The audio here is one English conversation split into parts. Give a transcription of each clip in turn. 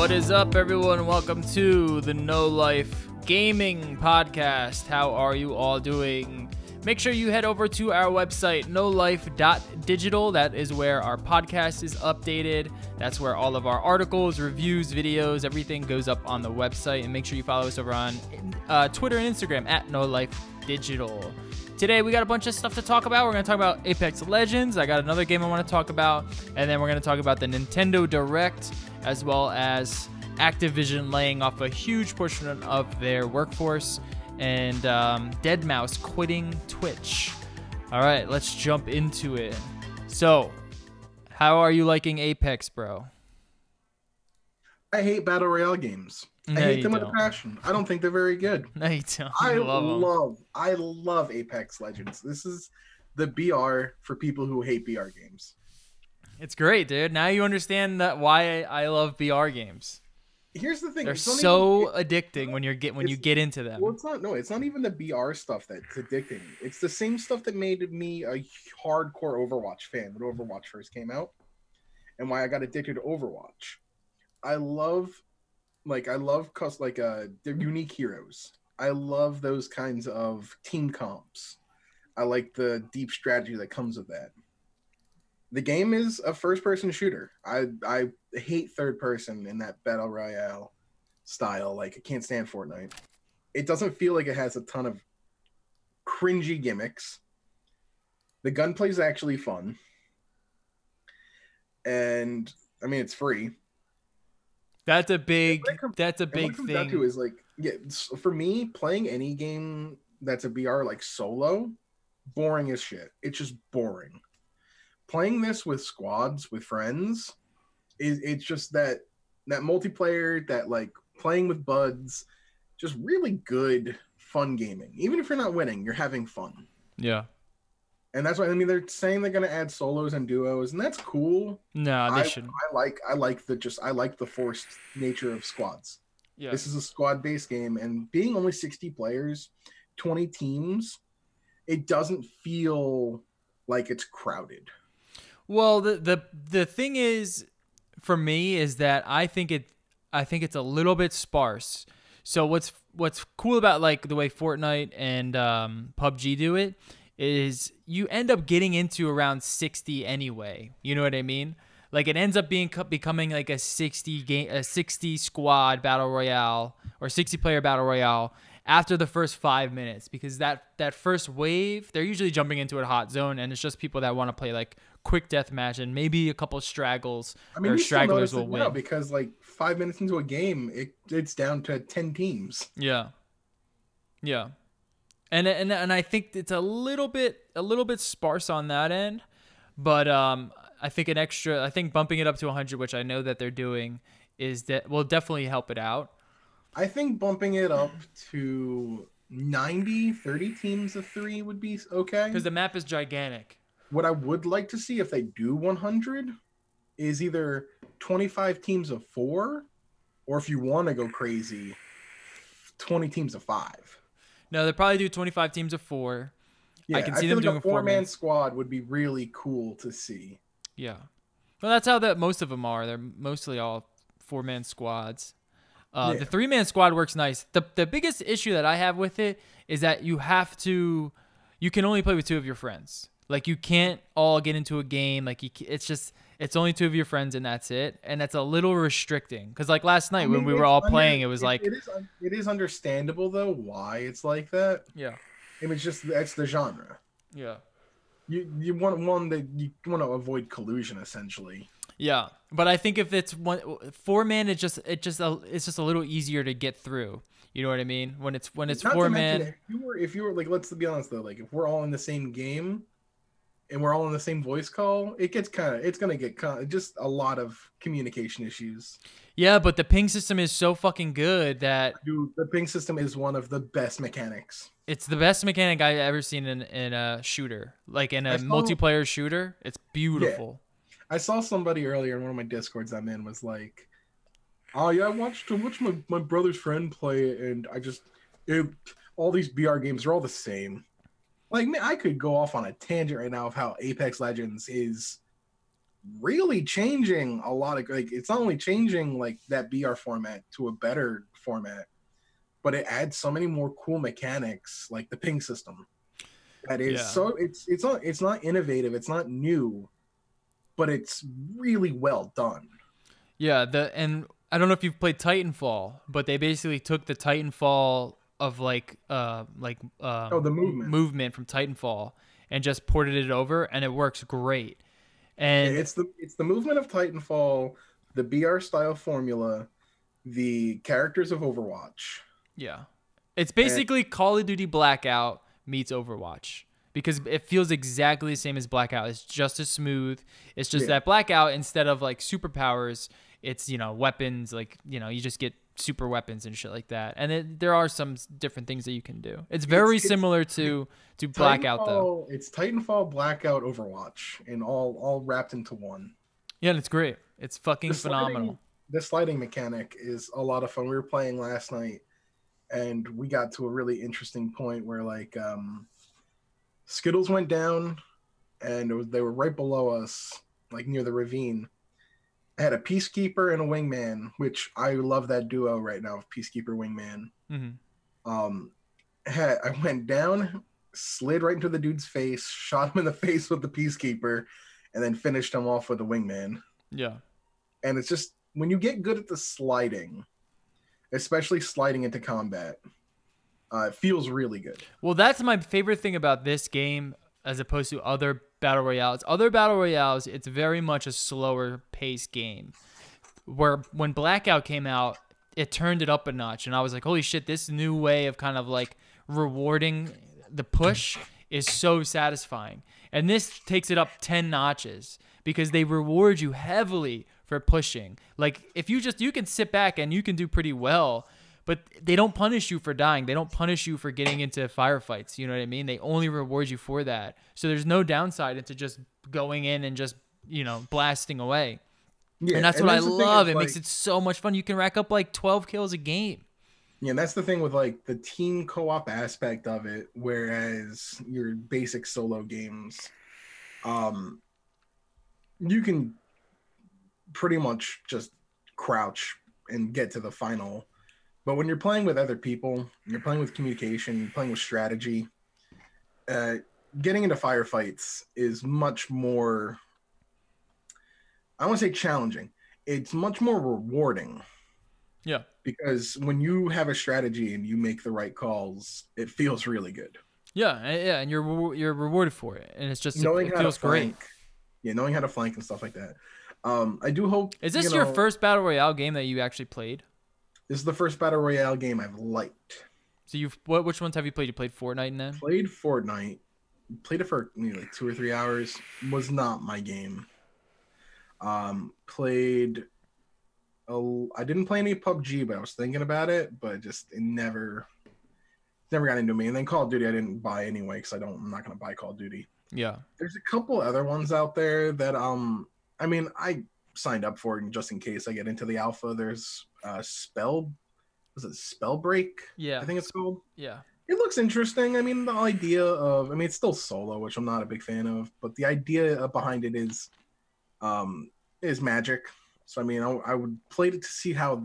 What is up, everyone? Welcome to the No Life Gaming Podcast. How are you all doing? Make sure you head over to our website, nolife.digital. That is where our podcast is updated. That's where all of our articles, reviews, videos, everything goes up on the website. And make sure you follow us over on Twitter and Instagram at nolifedigital. Today, we got a bunch of stuff to talk about. We're going to talk about Apex Legends. I got another game I want to talk about. And then we're going to talk about the Nintendo Direct, as well as Activision laying off a huge portion of their workforce, and Deadmau5 quitting Twitch. All right, let's jump into it. So, how are you liking Apex, bro? I hate Battle Royale games. I hate them with a passion. I don't think they're very good. No, you don't. I love Apex Legends. This is the BR for people who hate BR games. It's great, dude. Now you understand why I love BR games. Here's the thing: they're so addicting when you get into them. Well, it's not even the BR stuff that's addicting. It's the same stuff that made me a hardcore Overwatch fan when Overwatch first came out, and why I got addicted to Overwatch. I love they're unique heroes. I love those kinds of team comps. I like the deep strategy that comes with that. The game is a first-person shooter. I hate third-person in that Battle Royale style. Like, I can't stand Fortnite. It doesn't feel like it has a ton of cringy gimmicks. The gunplay is actually fun. And, I mean, it's free. That's a big thing. What it comes down to is, like, yeah, for me, playing any game that's a BR, like, solo, boring as shit. It's just boring. Playing this with squads, with friends, it's just that multiplayer, that like playing with buds, just really good, fun gaming. Even if you're not winning, you're having fun. Yeah. And that's why, I mean, they're saying they're gonna add solos and duos, and that's cool. No, they shouldn't. I like the forced nature of squads. Yeah. This is a squad-based game, and being only 60 players, 20 teams, it doesn't feel like it's crowded. Well, the thing is, for me, is that I think it's a little bit sparse. So what's cool about like the way Fortnite and PUBG do it is you end up getting into around 60 anyway. You know what I mean? Like it ends up becoming like a 60 squad battle royale or 60 player battle royale after the first 5 minutes, because that first wave, they're usually jumping into a hot zone, and it's just people that want to play like quick deathmatch, and maybe a couple straggles. I mean, or stragglers will win because like 5 minutes into a game, it's down to 10 teams. Yeah, and I think it's a little bit sparse on that end, but I think bumping it up to 100, which I know that they're doing, will definitely help it out. I think bumping it up to 90, 30 teams of 3 would be okay. Because the map is gigantic. What I would like to see if they do 100 is either 25 teams of 4, or if you want to go crazy, 20 teams of 5. No, they probably do 25 teams of 4. Yeah, I can see them doing a 4-man squad would be really cool to see. Yeah. Well, that's how most of them are. They're mostly all 4-man squads. The 3-man squad works nice. The biggest issue that I have with it is that you can only play with 2 of your friends. Like you can't all get into a game. Like it's only 2 of your friends and that's it. And that's a little restricting. Because like last night when we were all playing, it was like it is understandable though why it's like that. Yeah. That's the genre. Yeah. You want one that you want to avoid collusion essentially. Yeah, but I think if it's 4-man, it's just a little easier to get through. You know what I mean? When it's 4-man. If you were like, let's be honest though, like if we're all in the same game, and we're all in the same voice call, it's gonna get just a lot of communication issues. Yeah, but the ping system is so fucking good that the ping system is one of the best mechanics. It's the best mechanic I've ever seen in a shooter, like in a multiplayer shooter. It's beautiful. Yeah. I saw somebody earlier in one of my Discords I'm in was like, "Oh yeah, I watched my brother's friend play it, and all these BR games are all the same." Like, man, I could go off on a tangent right now of how Apex Legends is really changing a lot of, like, it's not only changing like that BR format to a better format, but it adds so many more cool mechanics, like the ping system. That is Yeah. so it's not innovative, it's not new, but it's really well done. Yeah, and I don't know if you've played Titanfall, but they basically took the Titanfall of Oh, the movement. movement from Titanfall and just ported it over, and it works great. And It's the movement of Titanfall, the BR style formula, the characters of Overwatch. yeah, it's And basically Call of Duty Blackout meets Overwatch because it feels exactly the same as Blackout. It's just as smooth. It's just yeah, that Blackout, instead of like superpowers, it's, weapons, like, you just get super weapons and shit like that. And there are some different things that you can do. It's very similar to Blackout though. It's Titanfall, Blackout, Overwatch, and all wrapped into one. Yeah, and it's great. It's fucking The sliding phenomenal. the sliding mechanic is a lot of fun. We were playing last night, and we got to a really interesting point where like Skittles went down, and they were right below us, like near the ravine. I had a Peacekeeper and a Wingman, which I love that duo right now of Peacekeeper Wingman. Mm-hmm. I went down, slid right into the dude's face, shot him in the face with the Peacekeeper, and then finished him off with the Wingman. Yeah. And it's just, when you get good at the sliding, especially sliding into combat, it feels really good. Well, that's my favorite thing about this game as opposed to other battle royales. Other battle royales, it's very much a slower paced game. Where when Blackout came out, it turned it up a notch, and I was like, holy shit, this new way of kind of like rewarding the push is so satisfying. And this takes it up 10 notches because they reward you heavily for pushing. Like, if you can sit back and you can do pretty well, but they don't punish you for dying. They don't punish you for getting into firefights. You know what I mean? They only reward you for that. So there's no downside into just going in and just, blasting away. Yeah, and that's what I love. It like, makes it so much fun. You can rack up like 12 kills a game. Yeah, and that's the thing with like the team co-op aspect of it, whereas your basic solo games, you can pretty much just crouch and get to the final. But when you're playing with other people, you're playing with communication, you're playing with strategy, getting into firefights is much more, I want to say challenging. It's much more rewarding. Yeah. Because when you have a strategy and you make the right calls, it feels really good. Yeah, and you're rewarded for it, and it's just knowing it how feels to flank, great. Yeah, knowing how to flank and stuff like that. I do hope. Is this your first battle royale game that you actually played? This is the first battle royale game I've liked. So which ones have you played? You played Fortnite and then? Played Fortnite. Played it for like 2 or 3 hours. Was not my game. Played. I didn't play any PUBG, but I was thinking about it, but it never got into me. And then Call of Duty, I didn't buy anyway because I'm not gonna buy Call of Duty. Yeah. There's a couple other ones out there that I mean, I signed up for it just in case I get into the alpha. There's Spellbreak? Yeah. I think it's called. Yeah. It looks interesting. I mean, the idea of, it's still solo, which I'm not a big fan of, but the idea behind it is magic. So I mean, I would play it to see how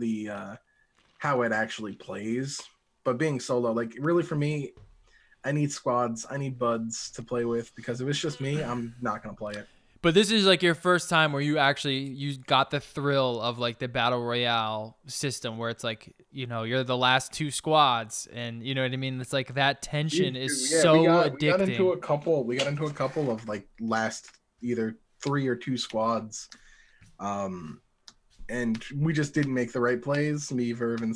how it actually plays. But being solo, like really for me, I need squads, I need buds to play with, because if it's just me, I'm not gonna play it. But this is like your first time where you got the thrill of like the battle royale system, where it's like, you're the last 2 squads, and you know what I mean. It's like that tension is so addicting. We got into a couple of like last either 3 or 2 squads. And we just didn't make the right plays. Me, Verve, and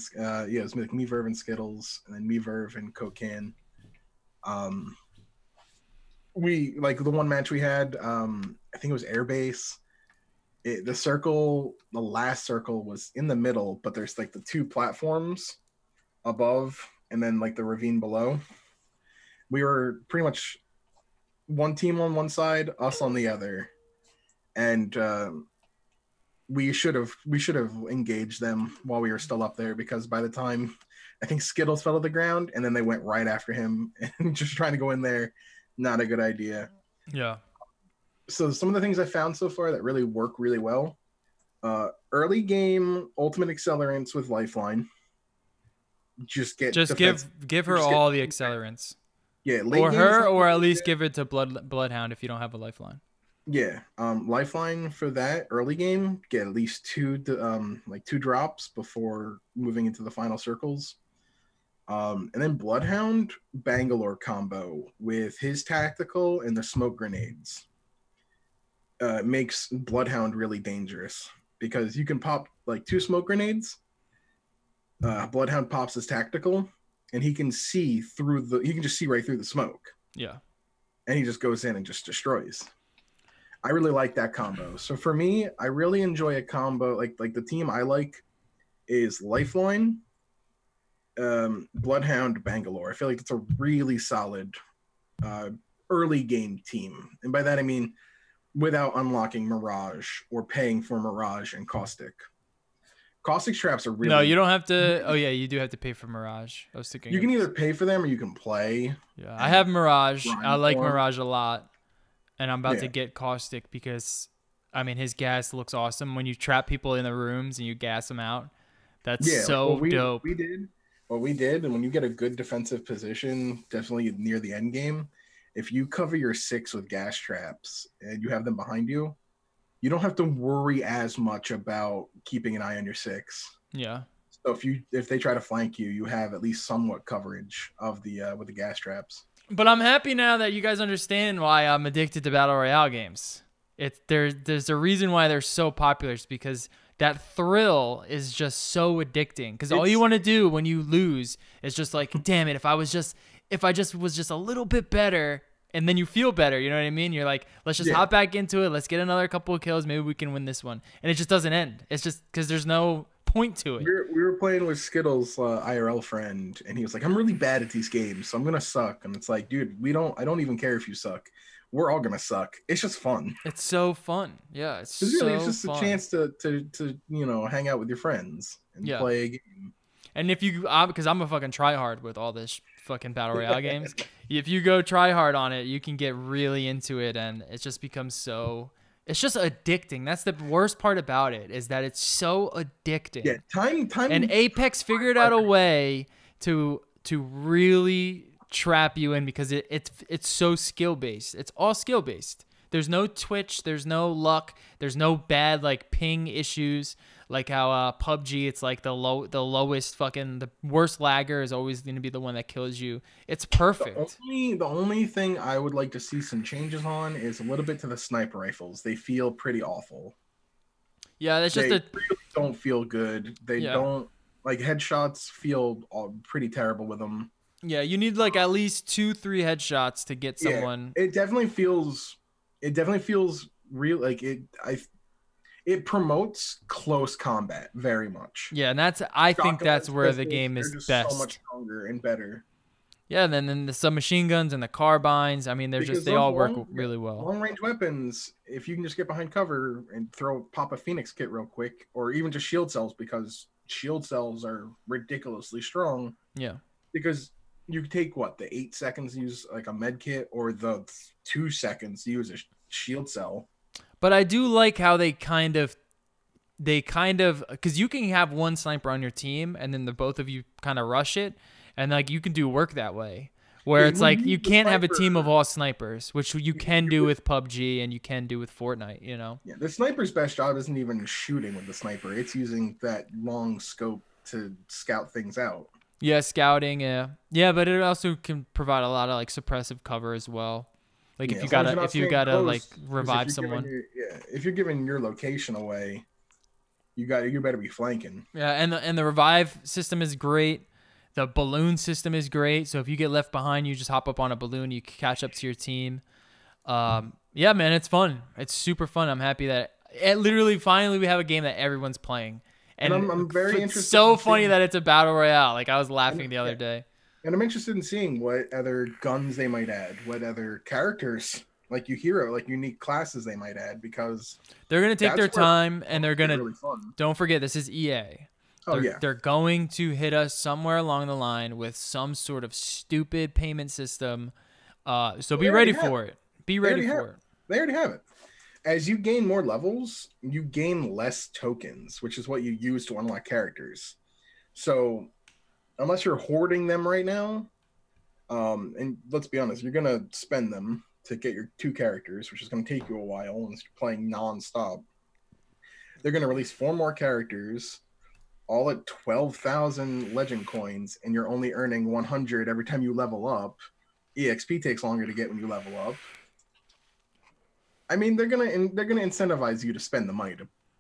it was me, Verve, and Skittles, and then me, Verve, and Cocan. We like the one match we had. I think it was Airbase. The last circle was in the middle, but there's like the 2 platforms above, and then like the ravine below. We were pretty much one team on one side, us on the other, and we should have engaged them while we were still up there, because by the time I think Skittles fell to the ground, and then they went right after him, and just trying to go in there, not a good idea. Yeah. So some of the things I found so far that really work really well. Early game ultimate accelerants with Lifeline. Just give her all the accelerants. Yeah, late Or game her, or at least give it to Bloodhound if you don't have a Lifeline. Yeah, Lifeline for that early game. Get at least two drops before moving into the final circles. And then Bloodhound Bangalore combo with his tactical and the smoke grenades makes Bloodhound really dangerous because you can pop like 2 smoke grenades. Bloodhound pops his tactical, and he can just see right through the smoke. Yeah, and he just goes in and just destroys. I really like that combo. So for me, I really enjoy a combo like the team I like is Lifeline, Bloodhound, Bangalore. I feel like it's a really solid early game team, and by that I mean without unlocking Mirage or paying for Mirage and Caustic. Caustic traps are really... No, you don't have to... Oh, yeah, you do have to pay for Mirage. I was thinking... You can either pay for them or you can play. Yeah, I have Mirage. I like Mirage a lot. And I'm about to get Caustic because, I mean, his gas looks awesome. When you trap people in the rooms and you gas them out, that's dope. We did, and when you get a good defensive position, definitely near the end game, if you cover your 6 with gas traps and you have them behind you, you don't have to worry as much about keeping an eye on your 6. Yeah. So if they try to flank you, you have at least somewhat coverage of the with the gas traps. But I'm happy now that you guys understand why I'm addicted to Battle Royale games. There's a reason why they're so popular. It's because that thrill is just so addicting. Because all you want to do when you lose is just like, damn it, if I just was just a little bit better. And then you feel better, you know what I mean? You're like, let's just hop back into it. Let's get another couple of kills. Maybe we can win this one. And it just doesn't end. It's just because there's no point to it. We were playing with Skittles' IRL friend, and he was like, I'm really bad at these games, so I'm going to suck. And it's like, dude, I don't even care if you suck. We're all going to suck. It's just fun. It's so fun. Yeah, it's just fun. A chance to hang out with your friends and play a game. And if you, because I'm a fucking tryhard with all this fucking Battle Royale games, if you go tryhard on it, you can get really into it, and it just becomes it's just addicting. That's the worst part about it, is that it's so addicting. Yeah, time. And Apex figured out a way to really trap you in because it's so skill based. It's all skill based. There's no twitch. There's no luck. There's no bad like ping issues. Like how PUBG, it's like the worst lagger is always going to be the one that kills you. It's perfect. The only thing I would like to see some changes on is a little bit to the sniper rifles. They feel pretty awful. Yeah, that's just really don't feel good. They don't like headshots feel pretty terrible with them. Yeah, you need like at least 2-3 headshots to get someone. It definitely feels real. Like it promotes close combat very much. Yeah, and I think that's where the game is best. So much stronger and better. Yeah, and then the submachine guns and the carbines. I mean, they all work really well. Long range weapons, if you can just get behind cover and pop a Phoenix kit real quick, or even just shield cells, because shield cells are ridiculously strong. Yeah. Because you take the 8 seconds to use like a med kit, or the 2 seconds to use a shield cell. But I do like how they kind of, because you can have one sniper on your team, and then the both of you kind of rush it, and like you can do work that way. Where it's like you can't have a team of all snipers, which you can do with PUBG and you can do with Fortnite. You know. Yeah, the sniper's best job isn't even shooting with the sniper; it's using that long scope to scout things out. Yeah, scouting. Yeah, but it also can provide a lot of like suppressive cover as well. Like if you gotta like revive someone. If you're giving your location away, you better be flanking. Yeah, and the revive system is great. The balloon system is great. So if you get left behind, you just hop up on a balloon. You can catch up to your team. Yeah, man, it's fun. It's super fun. I'm happy that finally we have a game that everyone's playing. And I'm very interested. It's so funny that it's a battle royale. Like I was laughing the other day. And I'm interested in seeing what other guns they might add, what other characters, like unique classes they might add, because they're going to take their time, and they're going to, really don't forget, this is EA. They're going to hit us somewhere along the line with some sort of stupid payment system. So be ready for it. Be ready for it. They already have it. As you gain more levels, you gain less tokens, which is what you use to unlock characters. So unless you're hoarding them right now, and let's be honest, you're gonna spend them to get your 2 characters, which is gonna take you a while unless you're playing non-stop. They're gonna release 4 more characters, all at 12,000 legend coins, and you're only earning 100 every time you level up. EXP takes longer to get when you level up. I mean, they're gonna incentivize you to spend the money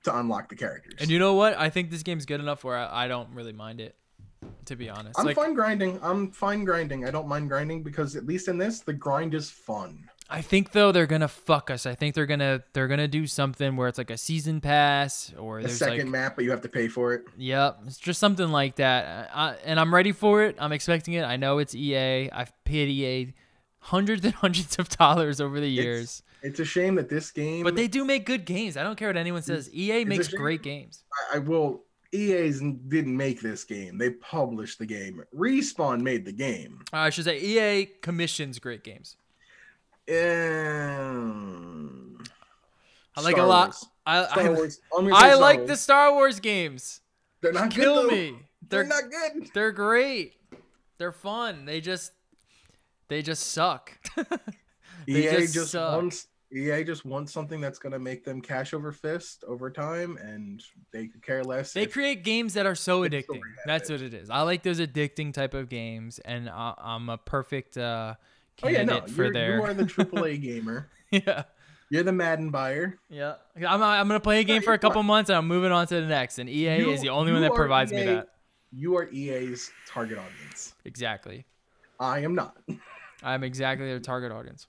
to unlock the characters. And you know what? I think this game's good enough where I don't really mind it, to be honest. I'm fine grinding. I don't mind grinding because at least in this, the grind is fun. I think though they're gonna fuck us. I think they're gonna do something where it's like a season pass or a there's second like, map, but you have to pay for it. Yep, it's just something like that. And I'm ready for it. I'm expecting it. I know it's EA. I've paid EA hundreds and hundreds of dollars over the years. It's a shame that this game... But they do make good games. I don't care what anyone says. EA makes great games. EA didn't make this game. They published the game. Respawn made the game. I should say EA commissions great games. I like a lot. I like the Star Wars games. They're not good, Kill me. They're not good. They're great. They're fun. They just suck. EA just wants something that's going to make them cash over fist over time, and they could care less. They create games that are so addicting. That's what it is. I like those addicting type of games, and I'm a perfect candidate for their... You are the AAA gamer. Yeah. You're the Madden buyer. Yeah. I'm going to play a game for a couple months, and I'm moving on to the next, and EA is the only one that provides me that. You are EA's target audience. Exactly. I am not. I'm exactly their target audience.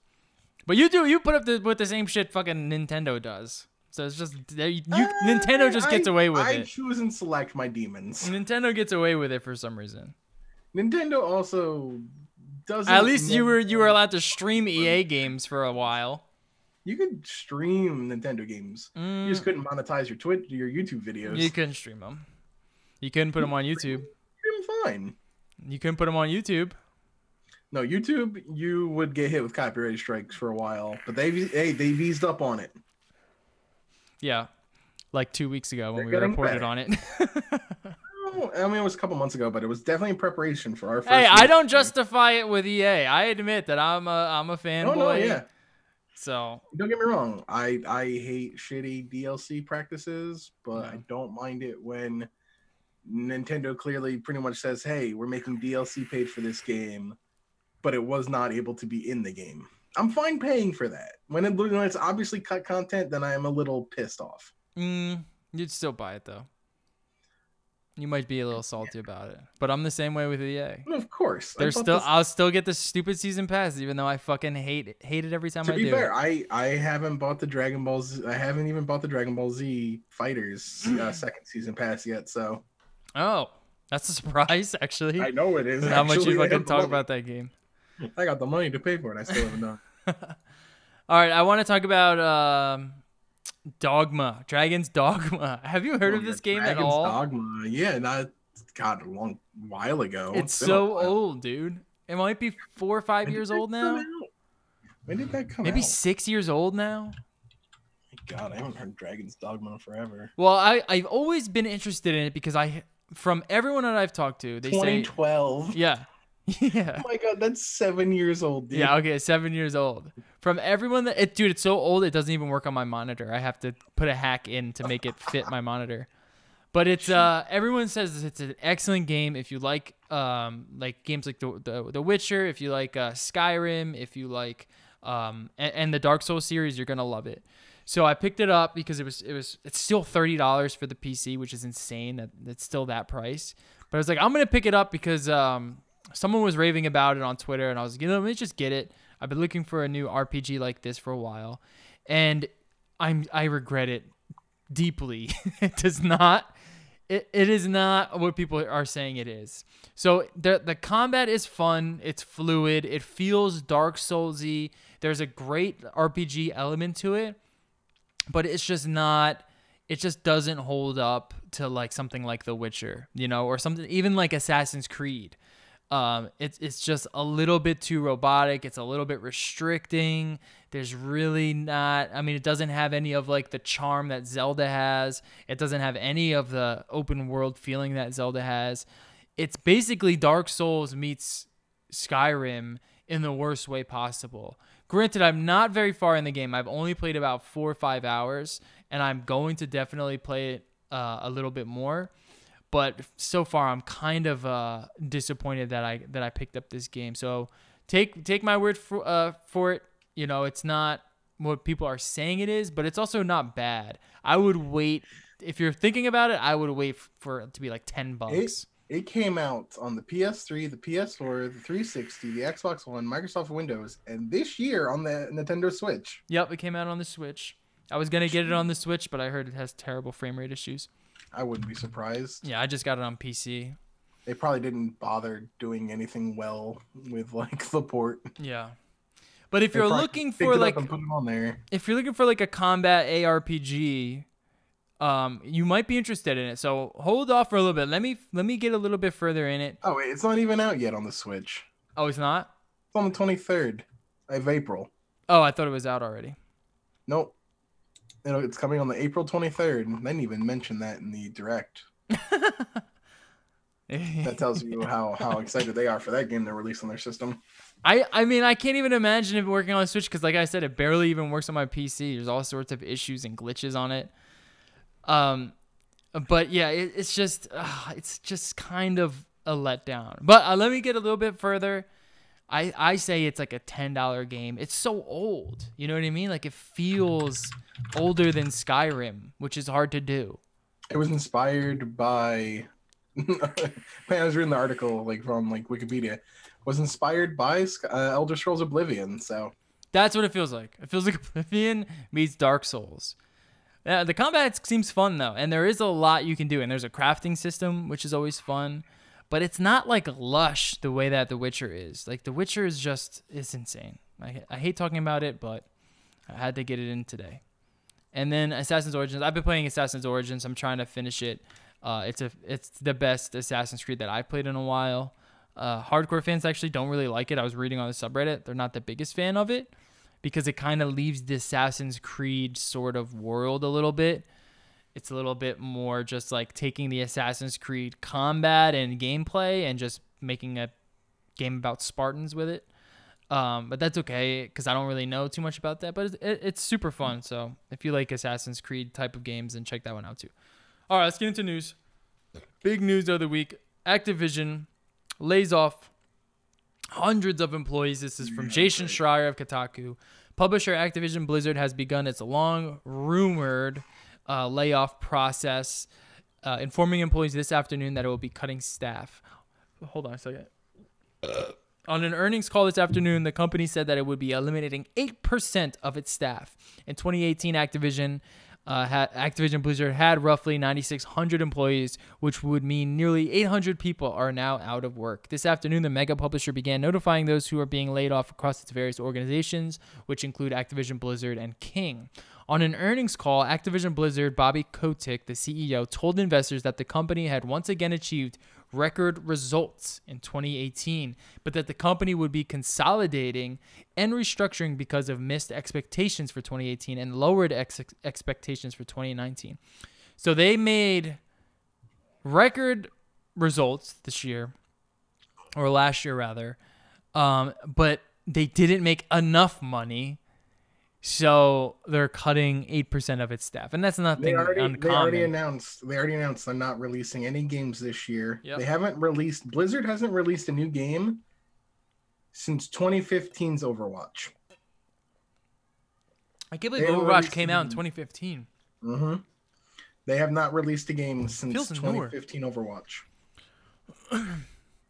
But you put up with the same shit fucking Nintendo does. So it's just Nintendo just gets away with it. I choose and select my demons. Nintendo gets away with it for some reason. Nintendo also doesn't. At least you were allowed to stream EA games for a while. You could stream Nintendo games. You just couldn't monetize your YouTube videos. You couldn't stream them. You couldn't put them on YouTube. You're fine. You couldn't put them on YouTube. No, YouTube, you would get hit with copyright strikes for a while, but they've eased up on it. Yeah, like 2 weeks ago when we reported on it. I mean, it was a couple months ago, but it was definitely in preparation for our first. Hey, I don't justify it with EA. I admit that I'm a fanboy. Oh, no, yeah. So don't get me wrong. I hate shitty DLC practices, but I don't mind it when Nintendo clearly pretty much says, "Hey, we're making DLC paid for this game," but it was not able to be in the game. I'm fine paying for that. When it's obviously cut content, then I am a little pissed off. You'd still buy it though. You might be a little salty about it, but I'm the same way with EA. Of course, I'll still get the stupid season pass, even though I fucking hate it every time I do. To be fair, I haven't bought the Dragon Ball Z. I haven't even bought the Dragon Ball Z Fighters second season pass yet. So, that's a surprise, actually. I know it is. How much you fucking talk about that game? I got the money to pay for it. I still haven't done. All right, I want to talk about Dogma, Dragon's Dogma. Have you heard of this game at all? Dogma, yeah, God, a long while ago. It's so old, dude. It might be 4 or 5 years old now. When did that come out? Maybe 6 years old now. God, I haven't heard Dragon's Dogma forever. Well, I've always been interested in it because from everyone that I've talked to, they 2012. say 2012. Yeah. Yeah. Oh my God, that's 7 years old, dude. Yeah, okay, 7 years old. From everyone dude, it's so old it doesn't even work on my monitor. I have to put a hack in to make it fit my monitor. But it's everyone says it's an excellent game if you like games like the Witcher, if you like Skyrim, if you like and the Dark Souls series, you're gonna love it. So I picked it up because it's still $30 for the PC, which is insane that it's still that price. But I was like, I'm gonna pick it up because someone was raving about it on Twitter, and I was like, let me just get it. I've been looking for a new RPG like this for a while, and I regret it deeply. It does not. It is not what people are saying it is. So the combat is fun. It's fluid. It feels Dark Souls-y. There's a great RPG element to it, but it's just not. It just doesn't hold up to like something like The Witcher, or something even like Assassin's Creed. It's just a little bit too robotic. It's a little bit restricting. There's really not. I mean, it doesn't have any of like the charm that Zelda has. It doesn't have any of the open world feeling that Zelda has. It's basically Dark Souls meets Skyrim in the worst way possible. Granted, I'm not very far in the game. I've only played about 4 or 5 hours, and I'm going to definitely play it a little bit more. But so far, I'm kind of disappointed that I picked up this game. So take my word for it. You know, it's not what people are saying it is, but it's also not bad. I would wait. If you're thinking about it, I would wait for it to be like $10. It came out on the PS3, the PS4, the 360, the Xbox One, Microsoft Windows, and this year on the Nintendo Switch. Yep, it came out on the Switch. I was going to get it on the Switch, but I heard it has terrible frame rate issues. I wouldn't be surprised. Yeah, I just got it on PC. They probably didn't bother doing anything well with like the port. Yeah. But if you're looking for like if you're looking for like a combat ARPG, you might be interested in it. So hold off for a little bit. Let me get a little bit further in it. Oh wait, it's not even out yet on the Switch. Oh, it's not? It's on the 23rd of April. Oh, I thought it was out already. Nope. It's coming on the April 23rd. They didn't even mention that in the direct. That tells you how excited they are for that game to release on their system. I mean, I can't even imagine it working on the Switch because, like I said, it barely even works on my PC. There's all sorts of issues and glitches on it. But yeah, it's just kind of a letdown. But let me get a little bit further. I say it's like a $10 game. It's so old. You know what I mean? Like it feels older than Skyrim, which is hard to do. It was inspired by I was reading the article like from like Wikipedia. Was inspired by Elder Scrolls Oblivion, so that's what it feels like. It feels like Oblivion meets Dark Souls. Yeah, the combat seems fun though, and there is a lot you can do, and there's a crafting system which is always fun, but it's not like lush the way that The Witcher is. Like The Witcher is insane. I hate talking about it, but I had to get it in today. And then Assassin's Origins. I've been playing Assassin's Origins. I'm trying to finish it. It's the best Assassin's Creed that I've played in a while. Hardcore fans actually don't really like it. I was reading on the subreddit. They're not the biggest fan of it because it kind of leaves the Assassin's Creed sort of world a little bit. It's a little bit more just like taking the Assassin's Creed combat and gameplay and just making a game about Spartans with it. But that's okay because I don't really know too much about that. But it's super fun. So if you like Assassin's Creed type of games, then check that one out too. All right, let's get into news. Big news of the week. Activision lays off hundreds of employees. This is from Jason Schreier of Kotaku. Publisher Activision Blizzard has begun its long-rumored layoff process, informing employees this afternoon that it will be cutting staff. Hold on a second. On an earnings call this afternoon, the company said that it would be eliminating 8% of its staff. In 2018, Activision Blizzard had roughly 9,600 employees, which would mean nearly 800 people are now out of work. This afternoon, the mega publisher began notifying those who are being laid off across its various organizations, which include Activision Blizzard and King. On an earnings call, Activision Blizzard Bobby Kotick, the CEO, told investors that the company had once again achieved record results in 2018, but that the company would be consolidating and restructuring because of missed expectations for 2018 and lowered expectations for 2019. So they made record results this year, or last year rather, but they didn't make enough money. So they're cutting 8% of its staff, and that's nothing uncommon. They already announced they're not releasing any games this year. Yep. Blizzard hasn't released a new game since 2015's Overwatch. I can't believe Overwatch came out in 2015. Mm-hmm. They have not released a game since 2015 Overwatch.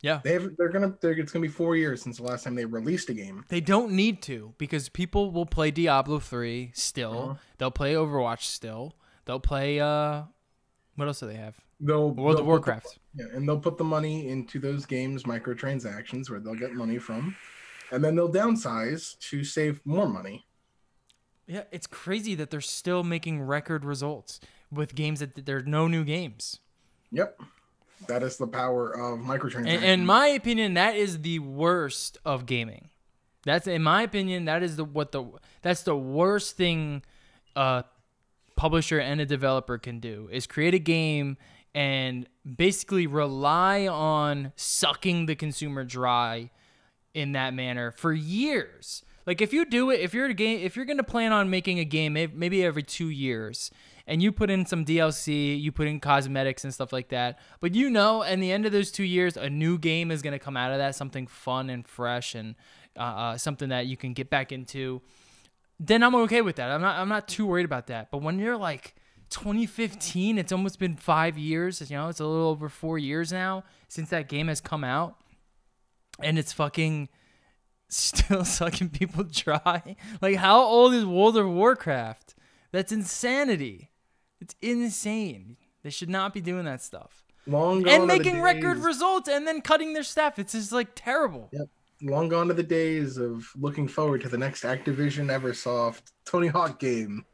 Yeah, it's gonna be 4 years since the last time they released a game. They don't need to because people will play Diablo 3 still. Uh-huh. They'll play Overwatch still. They'll play what else do they have? World of Warcraft. And they'll put the money into those games, microtransactions, where they'll get money from, and then they'll downsize to save more money. Yeah, it's crazy that they're still making record results with games that there are no new games. Yep. That is the power of microtransactions. In my opinion, that is the worst of gaming. That's in my opinion, that's the worst thing a publisher and a developer can do is create a game and basically rely on sucking the consumer dry in that manner for years. Like if you do it, if you're going to plan on making a game maybe every 2 years and you put in some DLC, you put in cosmetics and stuff like that, but in the end of those 2 years, a new game is going to come out of that, something fun and fresh and something that you can get back into, then I'm okay with that. I'm not too worried about that. But when you're like 2015, it's almost been 5 years, it's a little over 4 years now since that game has come out, and it's fucking still sucking people dry. Like, how old is World of Warcraft? That's insanity. It's insane. They should not be doing that stuff. And making record results and then cutting their staff. It's just like terrible. Yep. Long gone to the days of looking forward to the next Activision Eversoft Tony Hawk game.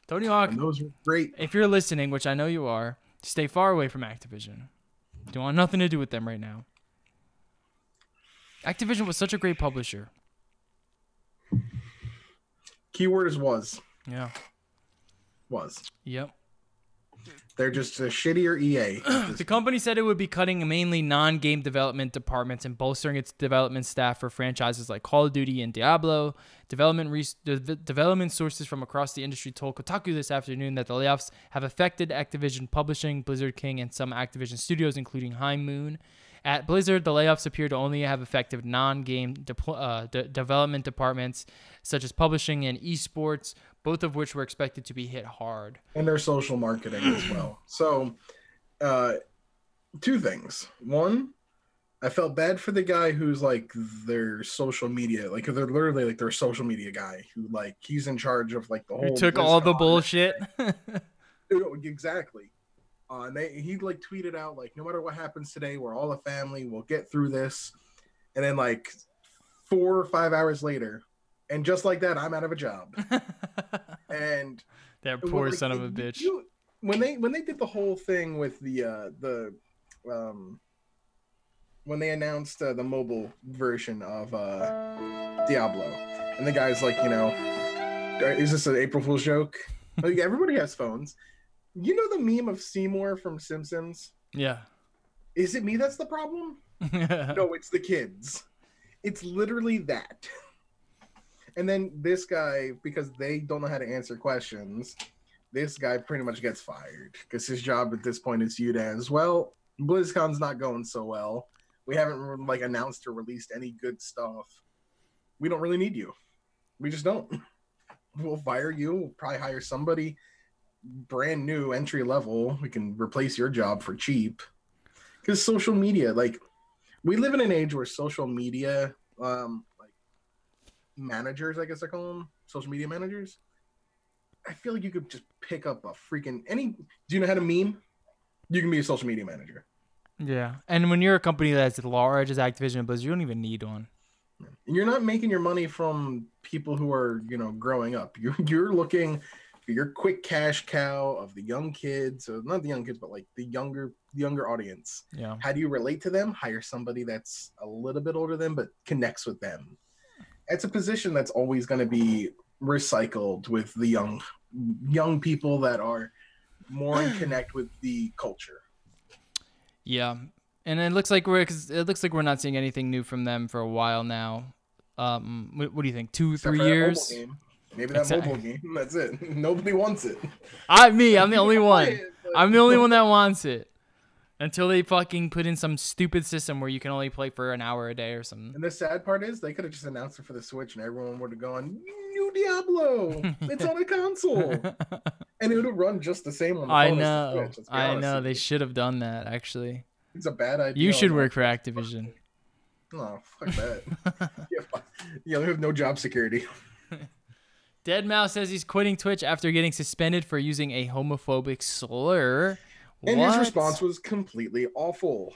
Tony Hawk. And those were great. If you're listening, which I know you are, stay far away from Activision. Don't want nothing to do with them right now. Activision was such a great publisher. Keyword is was. Yeah. Was. Yep. They're just a shittier EA. The company said it would be cutting mainly non-game development departments and bolstering its development staff for franchises like Call of Duty and Diablo. Development sources from across the industry told Kotaku this afternoon that the layoffs have affected Activision Publishing, Blizzard King, and some Activision studios, including High Moon. At Blizzard, the layoffs appear to only have affected non-game development departments, such as publishing and esports, both of which were expected to be hit hard. And their social marketing as well. So, two things. One, I felt bad for the guy who's like their social media, like they're literally like their social media guy who like he's in charge of like the whole. Who took all the bullshit? Exactly. And he like tweeted out like, no matter what happens today, we're all a family. We'll get through this. And then like 4 or 5 hours later, and just like that, I'm out of a job. And that poor son of a bitch. When they did the whole thing with the when they announced the mobile version of Diablo, and the guy's like, is this an April Fool's joke? Like, everybody has phones. You know the meme of Seymour from Simpsons? Yeah. Is it me that's the problem? No, it's the kids. It's literally that. And then this guy, because they don't know how to answer questions, this guy pretty much gets fired because his job at this point is viewed as, well, BlizzCon's not going so well. We haven't like announced or released any good stuff. We don't really need you. We just don't. We'll fire you. We'll probably hire somebody brand new, entry level. We can replace your job for cheap. Because social media, like, we live in an age where social media, like, managers, I guess I call them, social media managers. I feel like you could just pick up a freaking do you know how to meme? You can be a social media manager. Yeah, and when you're a company that's as large as Activision and Blizzard, you don't even need one. And you're not making your money from people who are, growing up. You're looking for your quick cash cow of the young kids, so not the young kids, but like the younger audience. Yeah. How do you relate to them? Hire somebody that's a little bit older than, but connects with them. It's a position that's always going to be recycled with the young people that are more in connect with the culture. Yeah. And it looks like we're not seeing anything new from them for a while now. What do you think? 2-3 years? Maybe that mobile game. That's it. Nobody wants it. I'm the only one. I'm the only one that wants it. Until they fucking put in some stupid system where you can only play for an hour a day or something. And the sad part is they could have just announced it for the Switch and everyone would have gone, new Diablo. It's on a console. And it would have run just the same on the phone as the Switch. I know. They should have done that, actually. It's a bad idea. You should work for Activision. No, fuck that. Yeah, they have no job security. Deadmau5 says he's quitting Twitch after getting suspended for using a homophobic slur. And his response was completely awful.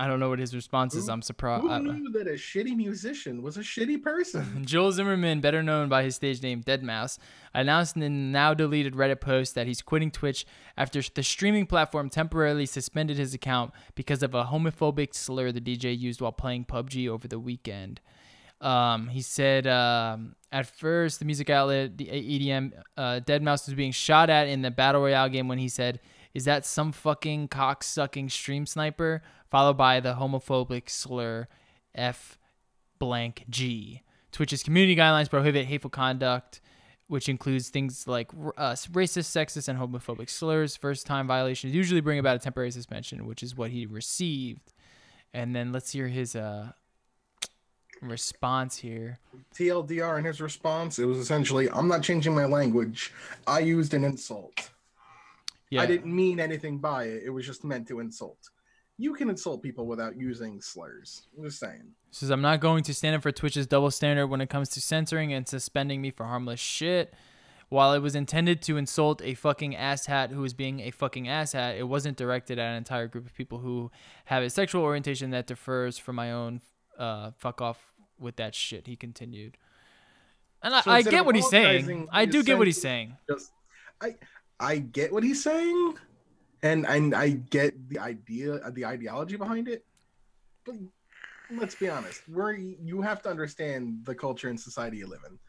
I don't know what his response is. I'm surprised. Who knew that a shitty musician was a shitty person? Joel Zimmerman, better known by his stage name Deadmau5, announced in a now deleted Reddit post that he's quitting Twitch after the streaming platform temporarily suspended his account because of a homophobic slur the DJ used while playing PUBG over the weekend. He said, at first, the music outlet, the EDM, Deadmau5 was being shot at in the Battle Royale game when he said, "Is that some fucking cock-sucking stream sniper?" Followed by the homophobic slur F blank G. Twitch's community guidelines prohibit hateful conduct, which includes things like racist, sexist, and homophobic slurs. First-time violations usually bring about a temporary suspension, which is what he received. And then let's hear his response here. TLDR in his response, it was essentially, "I'm not changing my language. I used an insult. Yeah. I didn't mean anything by it. It was just meant to insult." You can insult people without using slurs. I'm just saying. Says, "I'm not going to stand up for Twitch's double standard when it comes to censoring and suspending me for harmless shit. While it was intended to insult a fucking asshat who was being a fucking asshat, it wasn't directed at an entire group of people who have a sexual orientation that differs from my own. Fuck off with that shit," he continued. And so I get what he's saying. I do get what he's saying. I get what he's saying. And I get the ideology behind it, but let's be honest. You have to understand the culture and society you live in.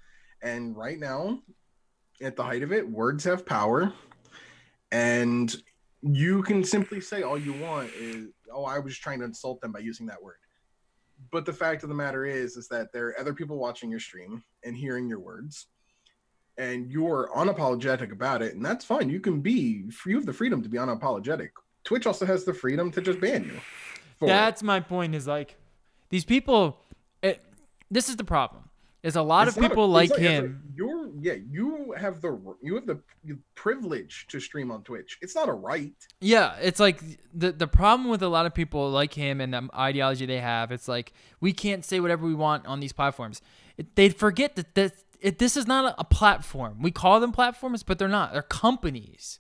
And right now, at the height of it, words have power. And you can simply say all you want is, "Oh, I was trying to insult them by using that word." But the fact of the matter is that there are other people watching your stream and hearing your words. And you're unapologetic about it, and that's fine. You have the freedom to be unapologetic. Twitch also has the freedom to just ban you. That's my point, is like, these people, this is the problem, is a lot of people like him. You have the privilege to stream on Twitch. It's not a right. Yeah, it's like the problem with a lot of people like him and the ideology they have, it's like, we can't say whatever we want on these platforms. They forget that this is not a platform. We call them platforms, but they're not. They're companies.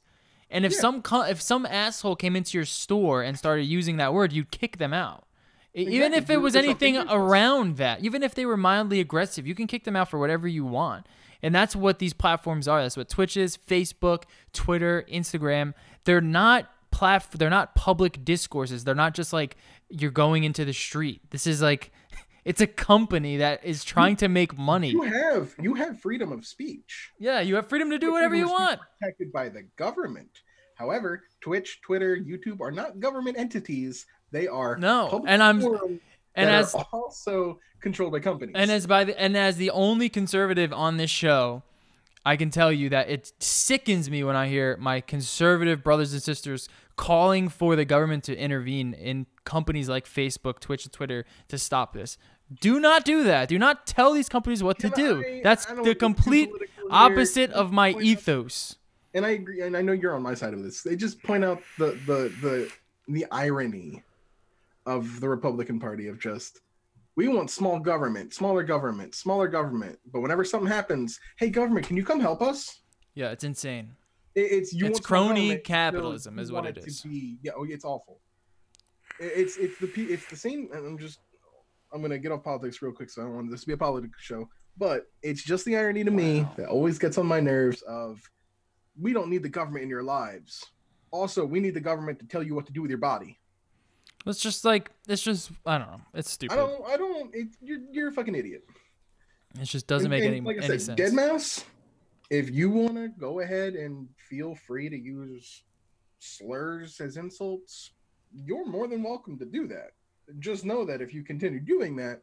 And if some asshole came into your store and started using that word, you'd kick them out. Exactly. Even if it was anything around that, even if they were mildly aggressive, you can kick them out for whatever you want. And that's what these platforms are. That's what Twitch is, Facebook, Twitter, Instagram. They're not public discourses. They're not just like you're going into the street. This is like, it's a company that is trying to make money. You have freedom of speech. Yeah, you have freedom to do whatever you want. Protected by the government. However, Twitch, Twitter, YouTube are not government entities. They are also controlled by companies. And as the only conservative on this show, I can tell you that it sickens me when I hear my conservative brothers and sisters calling for the government to intervene in companies like Facebook, Twitch, and Twitter to stop this. Do not do that. Do not tell these companies what to do. That's the complete opposite of my ethos. And I agree, and I know you're on my side of this. They just point out the irony of the Republican Party of just, we want smaller government. But whenever something happens, hey, government, can you come help us? Yeah, it's insane. It's crony capitalism is what it is. It's awful. It's the same. And I'm gonna get off politics real quick, so I don't want this to be a politics show. But it's just the irony to me that always gets on my nerves of, we don't need the government in your lives. Also, we need the government to tell you what to do with your body. I don't know. It's stupid. You're a fucking idiot. It just doesn't make any sense. Deadmau5, if you want to go ahead and feel free to use slurs as insults, you're more than welcome to do that. Just know that if you continue doing that,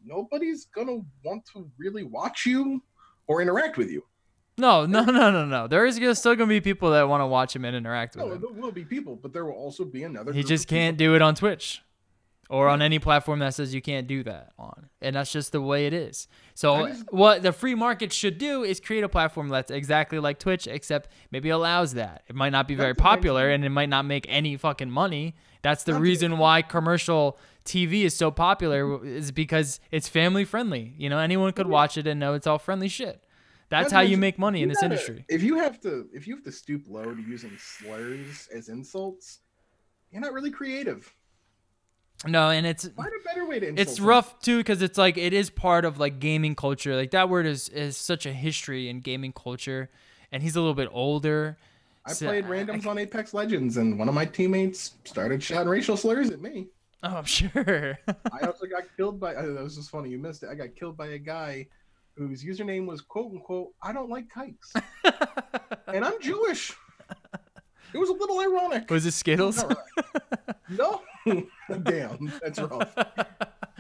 nobody's going to want to really watch you or interact with you. No. There is still going to be people that want to watch him and interact with him. There will be people, but there will also be another He just can't do it on Twitch or on any platform that says you can't do that on. And that's just the way it is. So what the free market should do is create a platform that's exactly like Twitch, except maybe allows that. It might not be very popular and it might not make any fucking money. That's the reason why commercial TV is so popular, is because it's family friendly. You know, anyone could watch it and know it's all friendly shit. That's how you make money in this industry. If you have to stoop low to using slurs as insults, you're not really creative. No, and it's Find a better way to insult it's him. rough too because it's like it is part of like gaming culture. Like that word is such a history in gaming culture, and he's a little bit older. I So played randoms on Apex Legends, and one of my teammates started shouting racial slurs at me. Oh, I'm sure. I also got killed by. That was just funny. You missed it. I got killed by a guy whose username was "quote unquote" "I don't like kikes," and I'm Jewish. It was a little ironic. Was it Skittles? No, damn, that's rough.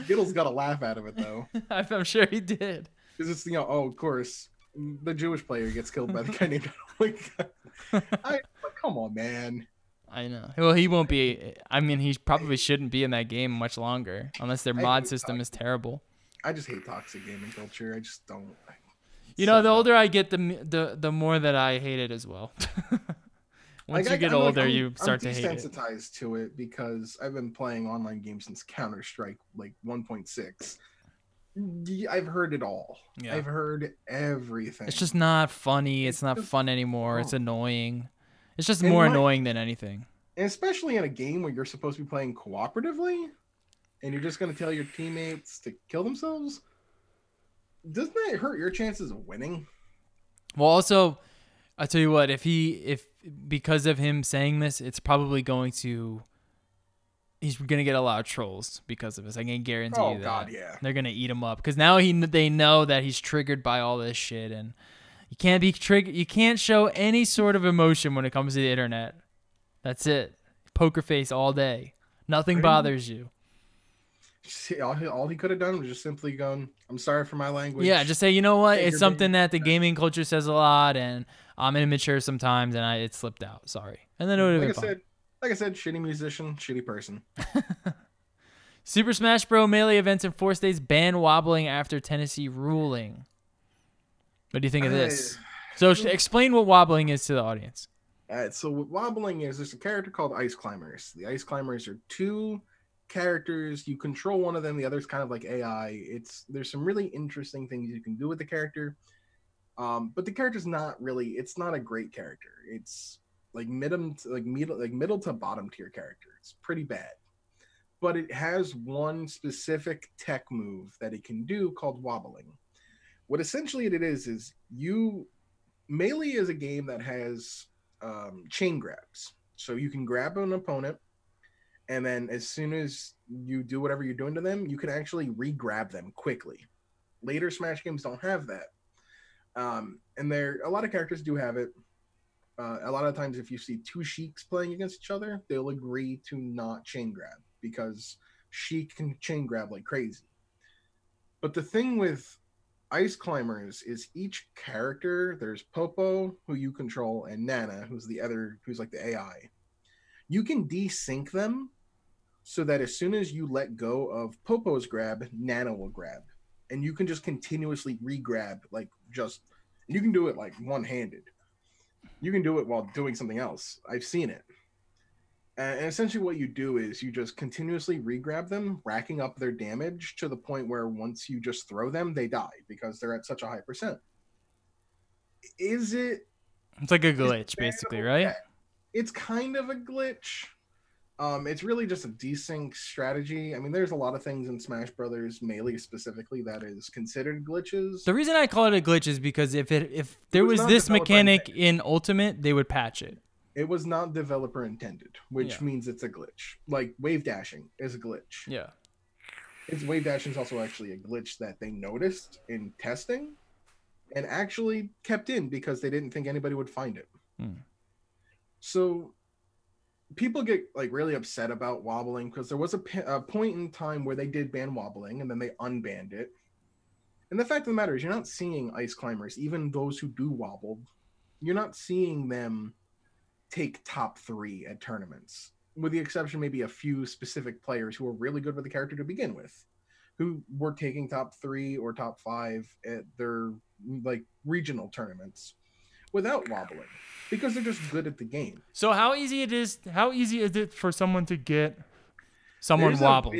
Skittles got a laugh out of it though, I'm sure he did. because it's oh, of course, the Jewish player gets killed by the guy named come on, man. I know. Well, he won't be. I mean, he probably shouldn't be in that game much longer unless their mod system is terrible. I just hate toxic gaming culture. I just don't. You know, the older I get, the more that I hate it as well. Once you get older, you start to hate it. I'm desensitized to it because I've been playing online games since Counter-Strike, like 1.6. I've heard it all. Yeah. I've heard everything. It's just not funny. It's not fun anymore. It's annoying. It's just more annoying than anything. And especially in a game where you're supposed to be playing cooperatively, and you're just going to tell your teammates to kill themselves. Doesn't that hurt your chances of winning? Well, also, I'll tell you what, if because of him saying this, it's probably he's going to get a lot of trolls because of this. I can guarantee you that. Oh, God, yeah. They're going to eat him up because now they know that he's triggered by all this shit, and you can't be triggered. You can't show any sort of emotion when it comes to the internet. That's it. Poker face all day. Nothing bothers you. All he could have done was just simply gone, I'm sorry for my language. Yeah, just say, you know what? It's something that the gaming culture says a lot, and I'm immature sometimes, and it slipped out. Sorry. And then it would have been fine. Like I said, shitty musician, shitty person. Super Smash Bros. Melee events in 4 states ban wobbling after Tennessee ruling. What do you think of this? So explain what wobbling is to the audience. All right, so what wobbling is, there's a character called Ice Climbers. The Ice Climbers are 2 characters. You control one of them, the other's kind of like AI. There's some really interesting things you can do with the character, but the character's not a great character. It's like middle to bottom tier character. It's pretty bad, but it has one specific tech move that it can do called wobbling. What essentially it is Melee is a game that has chain grabs, so you can grab an opponent, and then as soon as you do whatever you're doing to them, you can actually re-grab them quickly. Later Smash games don't have that. And a lot of characters do have it. A lot of times if you see 2 Sheiks playing against each other, they'll agree to not chain grab because Sheik can chain grab like crazy. But the thing with Ice Climbers is each character, there's Popo, who you control, and Nana, who's like the AI. You can desync them so that as soon as you let go of Popo's grab, Nana will grab. And you can just continuously re-grab, you can do it like one-handed. You can do it while doing something else. I've seen it. And essentially what you do is you just continuously re-grab them, racking up their damage to the point where once you just throw them, they die because they're at such a high percent. It's like a glitch, basically, right? It's kind of a glitch. It's really just a desync strategy. I mean, there's a lot of things in Smash Brothers Melee specifically that is considered glitches. The reason I call it a glitch is because if there was this mechanic in Ultimate, they would patch it. It was not developer intended, which means it's a glitch. Like wave dashing is a glitch. Yeah. Wave dashing is also actually a glitch that they noticed in testing and actually kept in because they didn't think anybody would find it. So people get like really upset about wobbling because there was a point in time where they did ban wobbling and then they unbanned it. And the fact of the matter is you're not seeing Ice Climbers, even those who do wobble, you're not seeing them take top 3 at tournaments, with the exception maybe a few specific players who are really good with the character to begin with, who were taking top 3 or top 5 at their like regional tournaments without wobbling because they're just good at the game. So how easy is it for someone to get someone wobbled?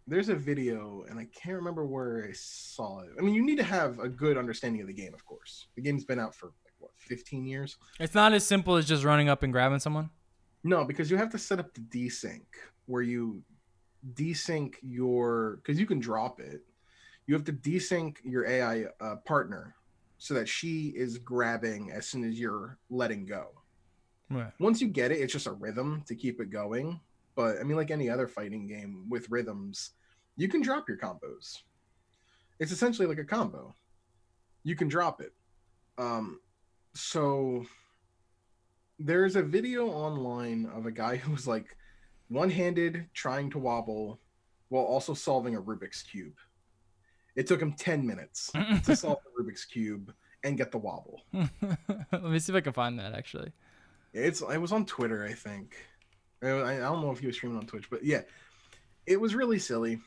There's a video, and I can't remember where I saw it. I mean, you need to have a good understanding of the game, of course. The game's been out for 15 years. It's not as simple as just running up and grabbing someone? No, because you have to set up the desync where you desync your, because you can drop it. You have to desync your AI partner so that she is grabbing as soon as you're letting go. Right. Once you get it, it's just a rhythm to keep it going. But I mean, like any other fighting game with rhythms, you can drop your combos. It's essentially like a combo. You can drop it. So there's a video online of a guy who was like one-handed trying to wobble while also solving a Rubik's Cube. It took him 10 minutes to solve the Rubik's Cube and get the wobble. Let me see if I can find that, actually. It was on Twitter, I think. I don't know if he was streaming on Twitch, but yeah, it was really silly.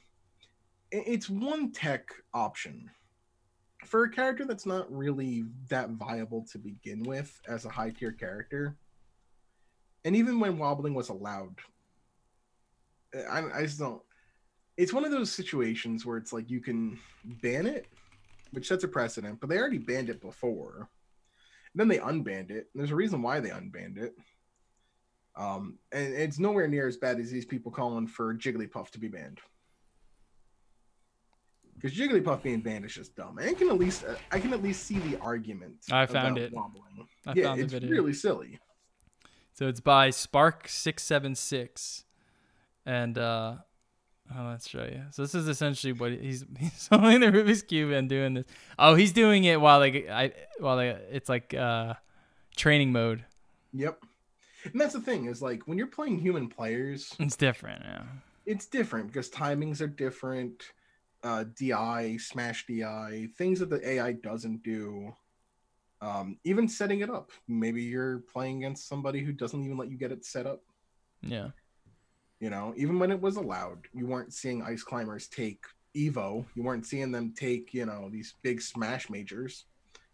It's one tech option for a character that's not really that viable to begin with as a high tier character. And even when wobbling was allowed, I just don't. It's one of those situations where it's like you can ban it, which sets a precedent, but they already banned it before. And then they unbanned it. And there's a reason why they unbanned it. And it's nowhere near as bad as these people calling for Jigglypuff to be banned. Because Jigglypuff being banned is just dumb. I can at least see the argument. I found it. Wobbling. I found the it's video. really silly. So it's by Spark676, and let's show you. So this is essentially what he's solving the Rubik's Cube and doing this. Oh, he's doing it while it's like training mode. Yep. And that's the thing is like when you're playing human players, it's different. Yeah. It's different because timings are different. DI, smash DI, things that the AI doesn't do. Even setting it up. Maybe you're playing against somebody who doesn't even let you get it set up. Yeah. You know, even when it was allowed, you weren't seeing ice climbers take Evo. You weren't seeing them take, you know, these big smash majors.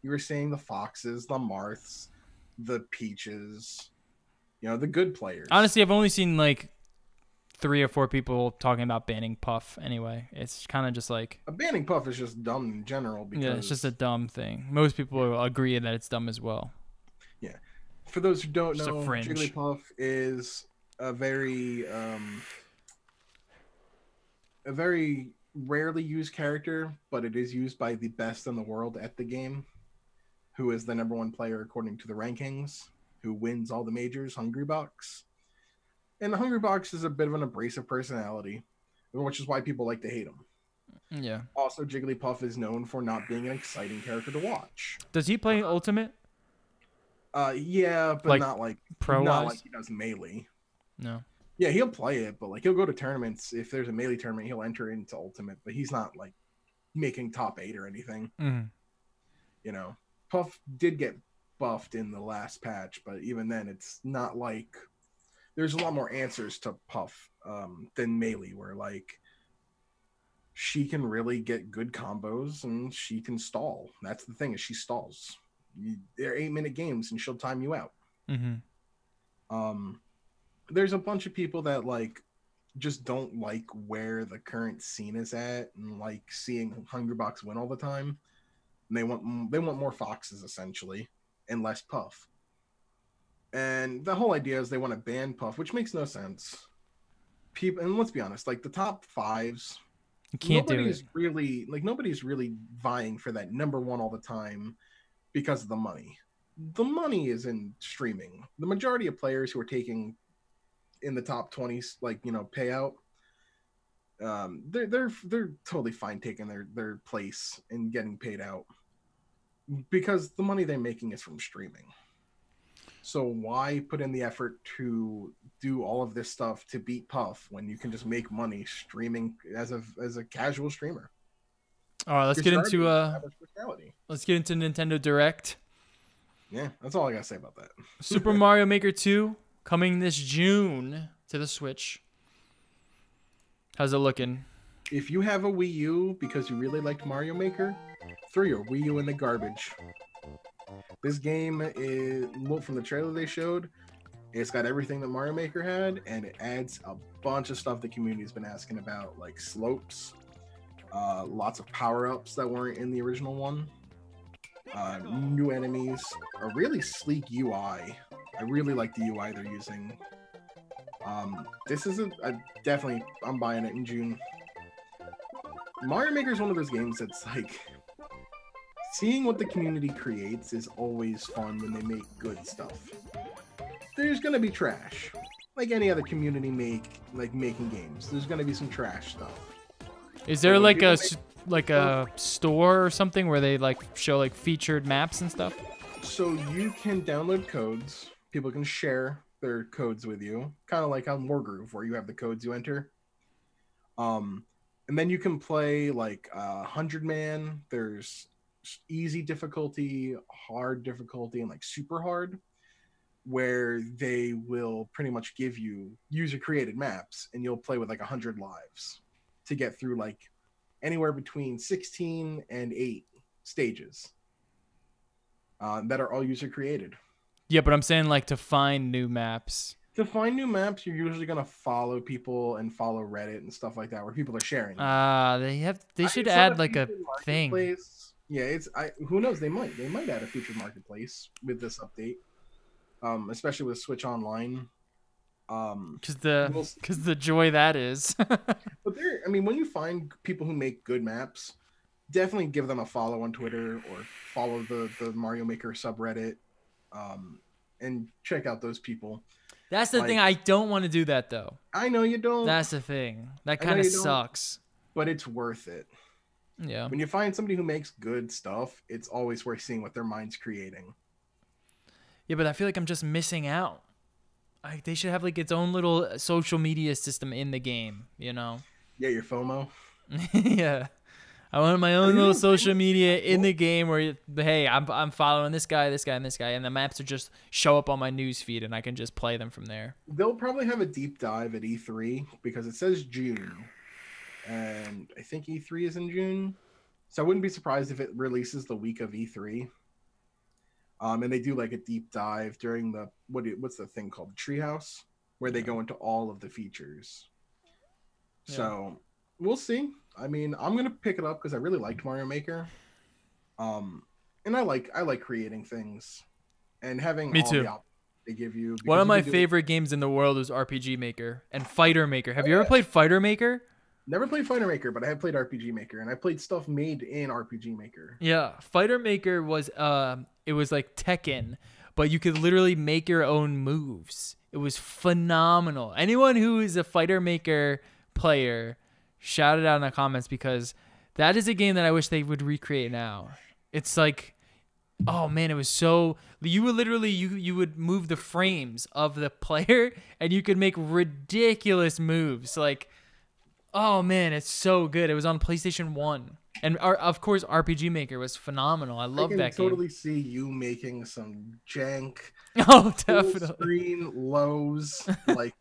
You were seeing the Foxes, the Marths, the Peaches, you know, the good players. Honestly, I've only seen like 3 or 4 people talking about banning Puff anyway. It's kind of just like... banning Puff is just dumb in general. Because, yeah, it's just a dumb thing. Most people will agree that it's dumb as well. Yeah. For those who don't Just know, a fringe. Jigglypuff is a very rarely used character, but it is used by the best in the world at the game, who is the #1 player according to the rankings, who wins all the majors, Hungrybox. And the Hungrybox is a bit of an abrasive personality, which is why people like to hate him. Yeah. Also, Jigglypuff is known for not being an exciting character to watch. Does he play Ultimate? Yeah, but like not like pro-wise? Not like he does Melee. No. Yeah, he'll play it, but like he'll go to tournaments. If there's a Melee tournament, he'll enter into Ultimate, but he's not like making top 8 or anything. Mm-hmm. You know, Puff did get buffed in the last patch, but even then, it's not like there's a lot more answers to Puff than Melee, where like she can really get good combos and she can stall. That's the thing, is she stalls. They're 8-minute games and she'll time you out. Mm-hmm. There's a bunch of people that like just don't like where the current scene is at and like seeing Hungrybox win all the time. And they want more Foxes essentially and less Puff. And the whole idea is they want to ban Puff, which makes no sense. People, and let's be honest, like the top 5s, you can't do it. Nobody's really vying for that #1 all the time because of the money. The money is in streaming. The majority of players who are taking in the top 20s, like, you know, payout, they're totally fine taking their place and getting paid out because the money they're making is from streaming. So why put in the effort to do all of this stuff to beat Puff when you can just make money streaming as a casual streamer? All right, let's get into Nintendo Direct. Yeah, that's all I gotta say about that. Super Mario Maker 2 coming this June to the Switch. How's it looking? If you have a Wii U because you really liked Mario Maker, throw your Wii U in the garbage. This game is, from the trailer they showed, it's got everything that Mario Maker had, and it adds a bunch of stuff the community's been asking about, like slopes, lots of power-ups that weren't in the original one, new enemies, a really sleek UI. I really like the UI they're using. This is definitely, I'm buying it in June. Mario Maker is one of those games that's like, seeing what the community creates is always fun when they make good stuff. There's gonna be trash, like any other community making games. There's gonna be some trash stuff. Is there like a store or something where they like show like featured maps and stuff? So you can download codes. People can share their codes with you, kind of like on Wargroove, where you have the codes you enter. And then you can play like 100-man. There's easy difficulty, hard difficulty, and like super hard, where they will pretty much give you user-created maps, and you'll play with like 100 lives to get through like anywhere between 16 and 8 stages that are all user-created. Yeah, but I'm saying like to find new maps. To find new maps, you're usually gonna follow people and follow Reddit and stuff like that, where people are sharing. They should add like a thing. Yeah, who knows? They might add a featured marketplace with this update, especially with Switch Online. Because the joy that is. But when you find people who make good maps, definitely give them a follow on Twitter or follow the Mario Maker subreddit, and check out those people. That's the thing. I don't want to do that though. I know you don't. That's the thing. That kind of sucks. But it's worth it. Yeah. When you find somebody who makes good stuff, it's always worth seeing what their mind's creating. Yeah, but I feel like I'm just missing out. They should have like its own little social media system in the game, you know? Yeah, your FOMO. Yeah. I want my own little social media in the game where, hey, I'm following this guy, and this guy, and the maps will just show up on my news feed, and I can just play them from there. They'll probably have a deep dive at E3 because it says June, and I think E3 is in June, so I wouldn't be surprised if it releases the week of E3. And they do like a deep dive during the what's the thing called, Treehouse, where they go into all of the features. Yeah. So we'll see. I'm gonna pick it up because I really liked Mario Maker, and I like creating things and having Me all too. the options they give you. One of my favorite games in the world is RPG Maker and Fighter Maker. Have you ever played Fighter Maker? Never played Fighter Maker, but I have played RPG Maker, and I played stuff made in RPG Maker. Yeah, Fighter Maker was it was like Tekken, but you could literally make your own moves. It was phenomenal. Anyone who is a Fighter Maker player, shout it out in the comments, because that is a game that I wish they would recreate now. It's like, oh man, it was so, you would literally you would move the frames of the player and you could make ridiculous moves. Like, oh man, it's so good. It was on PlayStation 1. And of course, RPG Maker was phenomenal. I love that game. I can totally see you making some jank. Oh, definitely. Screen lows like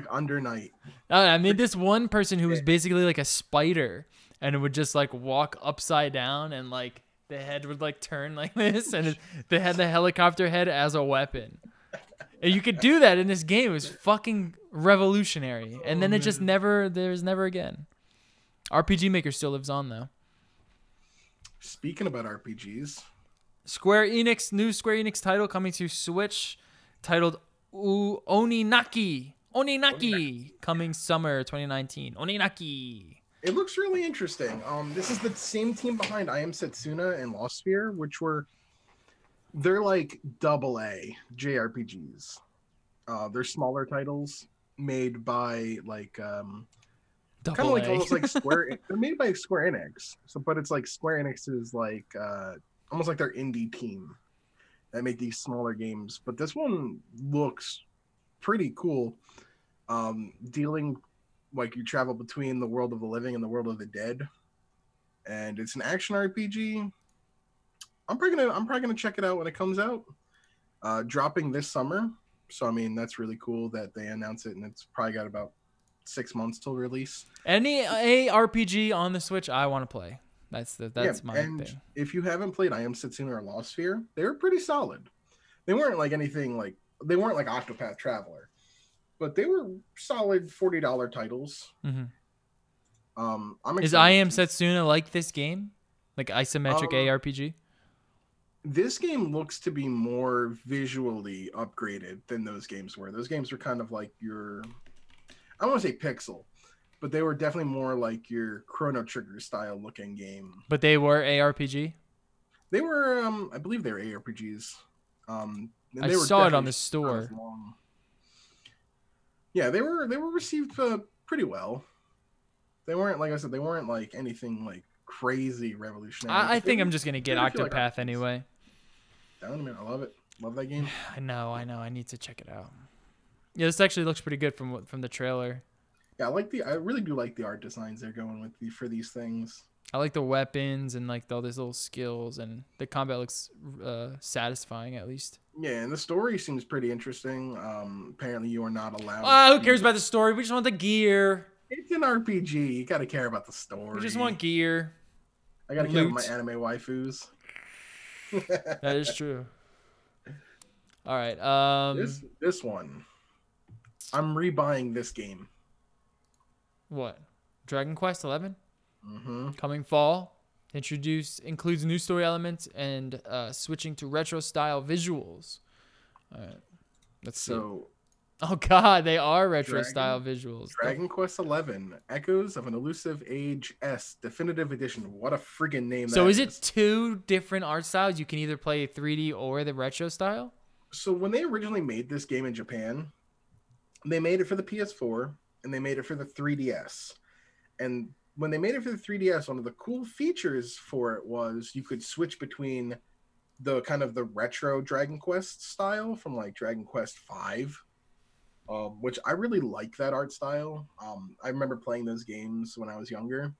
Under Night. I made this one person who was basically like a spider, and it would just like walk upside down, and like the head would like turn like this, and they had the helicopter head as a weapon. And you could do that in this game. It was fucking revolutionary. And then it just there's never again. RPG Maker still lives on though. Speaking about RPGs, new Square Enix title coming to Switch, titled Oninaki, coming summer 2019. Oninaki. It looks really interesting. This is the same team behind I Am Setsuna and Lost Sphere, they're like AA JRPGs. They're smaller titles made by like kind of like almost like Square. They're made by Square Enix, but it's like Square Enix is like almost like their indie team that make these smaller games. But this one looks pretty cool. Dealing like you travel between the world of the living and the world of the dead, and it's an action RPG. I'm probably gonna check it out when it comes out. Dropping this summer, so that's really cool that they announce it, and it's probably got about 6 months till release. Any RPG on the Switch, I want to play. That's my thing. If you haven't played I Am Setsuna or Lost Sphere, they were pretty solid. They weren't like anything like Octopath Traveler, but they were solid $40 titles. Mm-hmm. Is I Am Setsuna like this game, like isometric ARPG? This game looks to be more visually upgraded than those games were. Those games were kind of like your I don't want to say pixel, but they were definitely more like your Chrono Trigger style looking game. But they were ARPG? They were, I believe they were ARPGs. And I they were saw it on definitely the store. not as long. Yeah, they were received pretty well. They weren't, like I said, they weren't like anything like crazy revolutionary. I think I'm just gonna get Octopath like anyway. Down, man, I love it. Love that game. I know. I need to check it out. Yeah, this actually looks pretty good from the trailer. Yeah, I really do like the art designs they're going with for these things. I like the weapons and like all these little skills, and the combat looks satisfying at least. Yeah, and the story seems pretty interesting. Apparently you are not allowed. Who cares about the story? We just want the gear. It's an RPG. You gotta care about the story. We just want gear. I gotta care about my anime waifus. That is true. All right. This one, I'm rebuying this game. What? Dragon Quest 11? Mm-hmm. Coming fall. Includes new story elements and switching to retro style visuals. All right. Let's see. Oh God, they are retro style visuals. Dragon Quest 11: Echoes of an Elusive Age S Definitive Edition. What a friggin' name! So is it two different art styles? You can either play 3D or the retro style. So when they originally made this game in Japan, they made it for the PS4 and they made it for the 3DS. And when they made it for the 3DS, one of the cool features for it was you could switch between the kind of the retro Dragon Quest style from like Dragon Quest V, which I really like that art style. I remember playing those games when I was younger.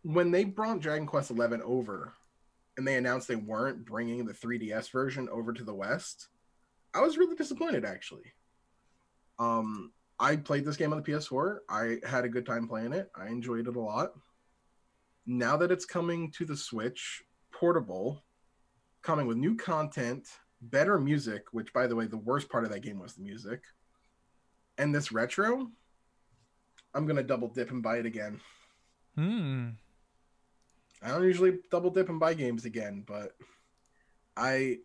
When they brought Dragon Quest XI over and they announced they weren't bringing the 3DS version over to the West, I was really disappointed, actually. I played this game on the PS4. I had a good time playing it. I enjoyed it a lot. Now that it's coming to the Switch, portable, coming with new content, better music, which, by the way, the worst part of that game was the music, and this retro, I'm going to double dip and buy it again. I don't usually double dip and buy games again, but I